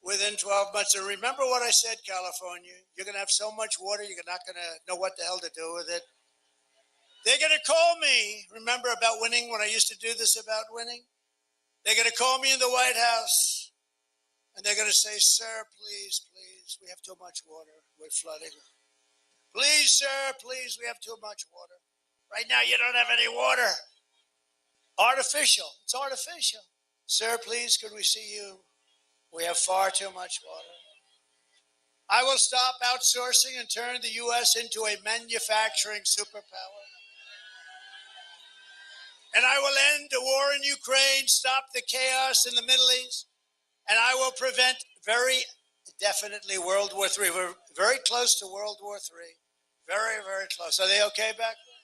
within 12 months. And remember what I said, California. You're going to have so much water, you're not going to know what the hell to do with it. They're going to call me, remember about winning, when I used to do this about winning? They're going to call me in the White House, and they're going to say, sir, please, please, we have too much water. We're flooding. Please, sir, please, we have too much water. Right now, you don't have any water. Artificial. It's artificial. Sir, please, could we see you? We have far too much water. I will stop outsourcing and turn the U.S. into a manufacturing superpower. And I will end the war in Ukraine, stop the chaos in the Middle East, and I will prevent very definitely World War III. We're very close to World War III. Very, very close. Are they okay back there?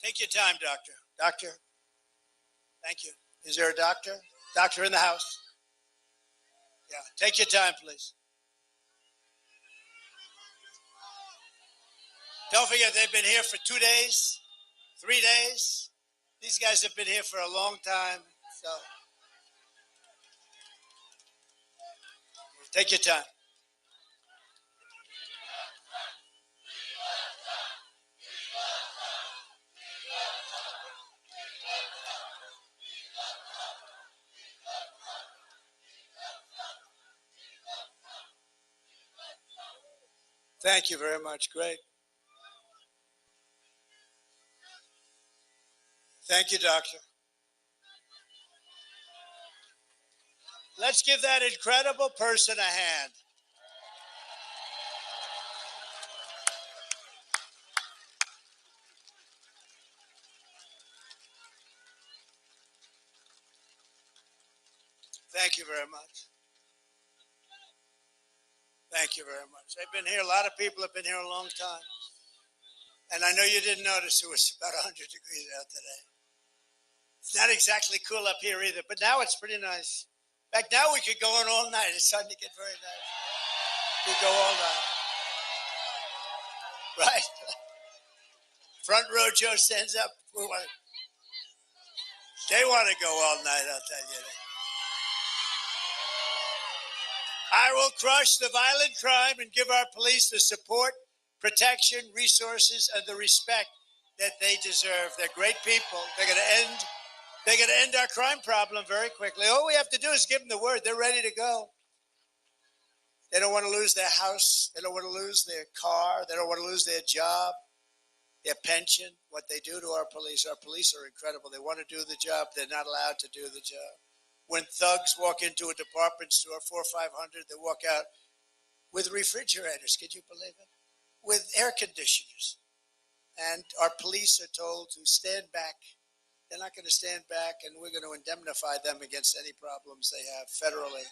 Take your time, doctor. Doctor, thank you. Is there a doctor? Doctor in the house? Yeah, take your time, please. Don't forget, they've been here for 2 days, 3 days. These guys have been here for a long time, so take your time. Thank you very much. Great. Thank you, doctor. Let's give that incredible person a hand. Thank you very much. Thank you very much. They've been here. A lot of people have been here a long time. And I know you didn't notice it was about 100 degrees out today. It's not exactly cool up here either, but now it's pretty nice. In fact, now we could go on all night. It's starting to get very nice. We go all night. Right? Front row Joe stands up. They want to go all night, I'll tell you that. I will crush the violent crime and give our police the support, protection, resources, and the respect that they deserve. They're great people. They're going to end our crime problem very quickly. All we have to do is give them the word. They're ready to go. They don't want to lose their house. They don't want to lose their car. They don't want to lose their job, their pension, what they do to our police. Our police are incredible. They want to do the job. They're not allowed to do the job. When thugs walk into a department store, 400 or 500, they walk out with refrigerators. Could you believe it? With air conditioners. And our police are told to stand back. They're not going to stand back, and we're going to indemnify them against any problems they have federally.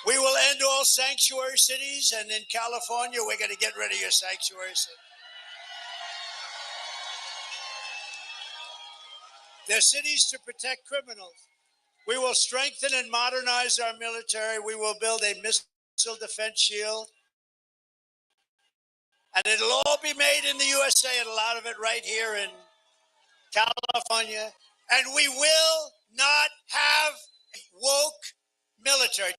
We will end all sanctuary cities, and in California, we're going to get rid of your sanctuary city. They're cities to protect criminals. We will strengthen and modernize our military. We will build a missile defense shield. And it'll all be made in the USA, and a lot of it right here in California. And we will not have a woke military.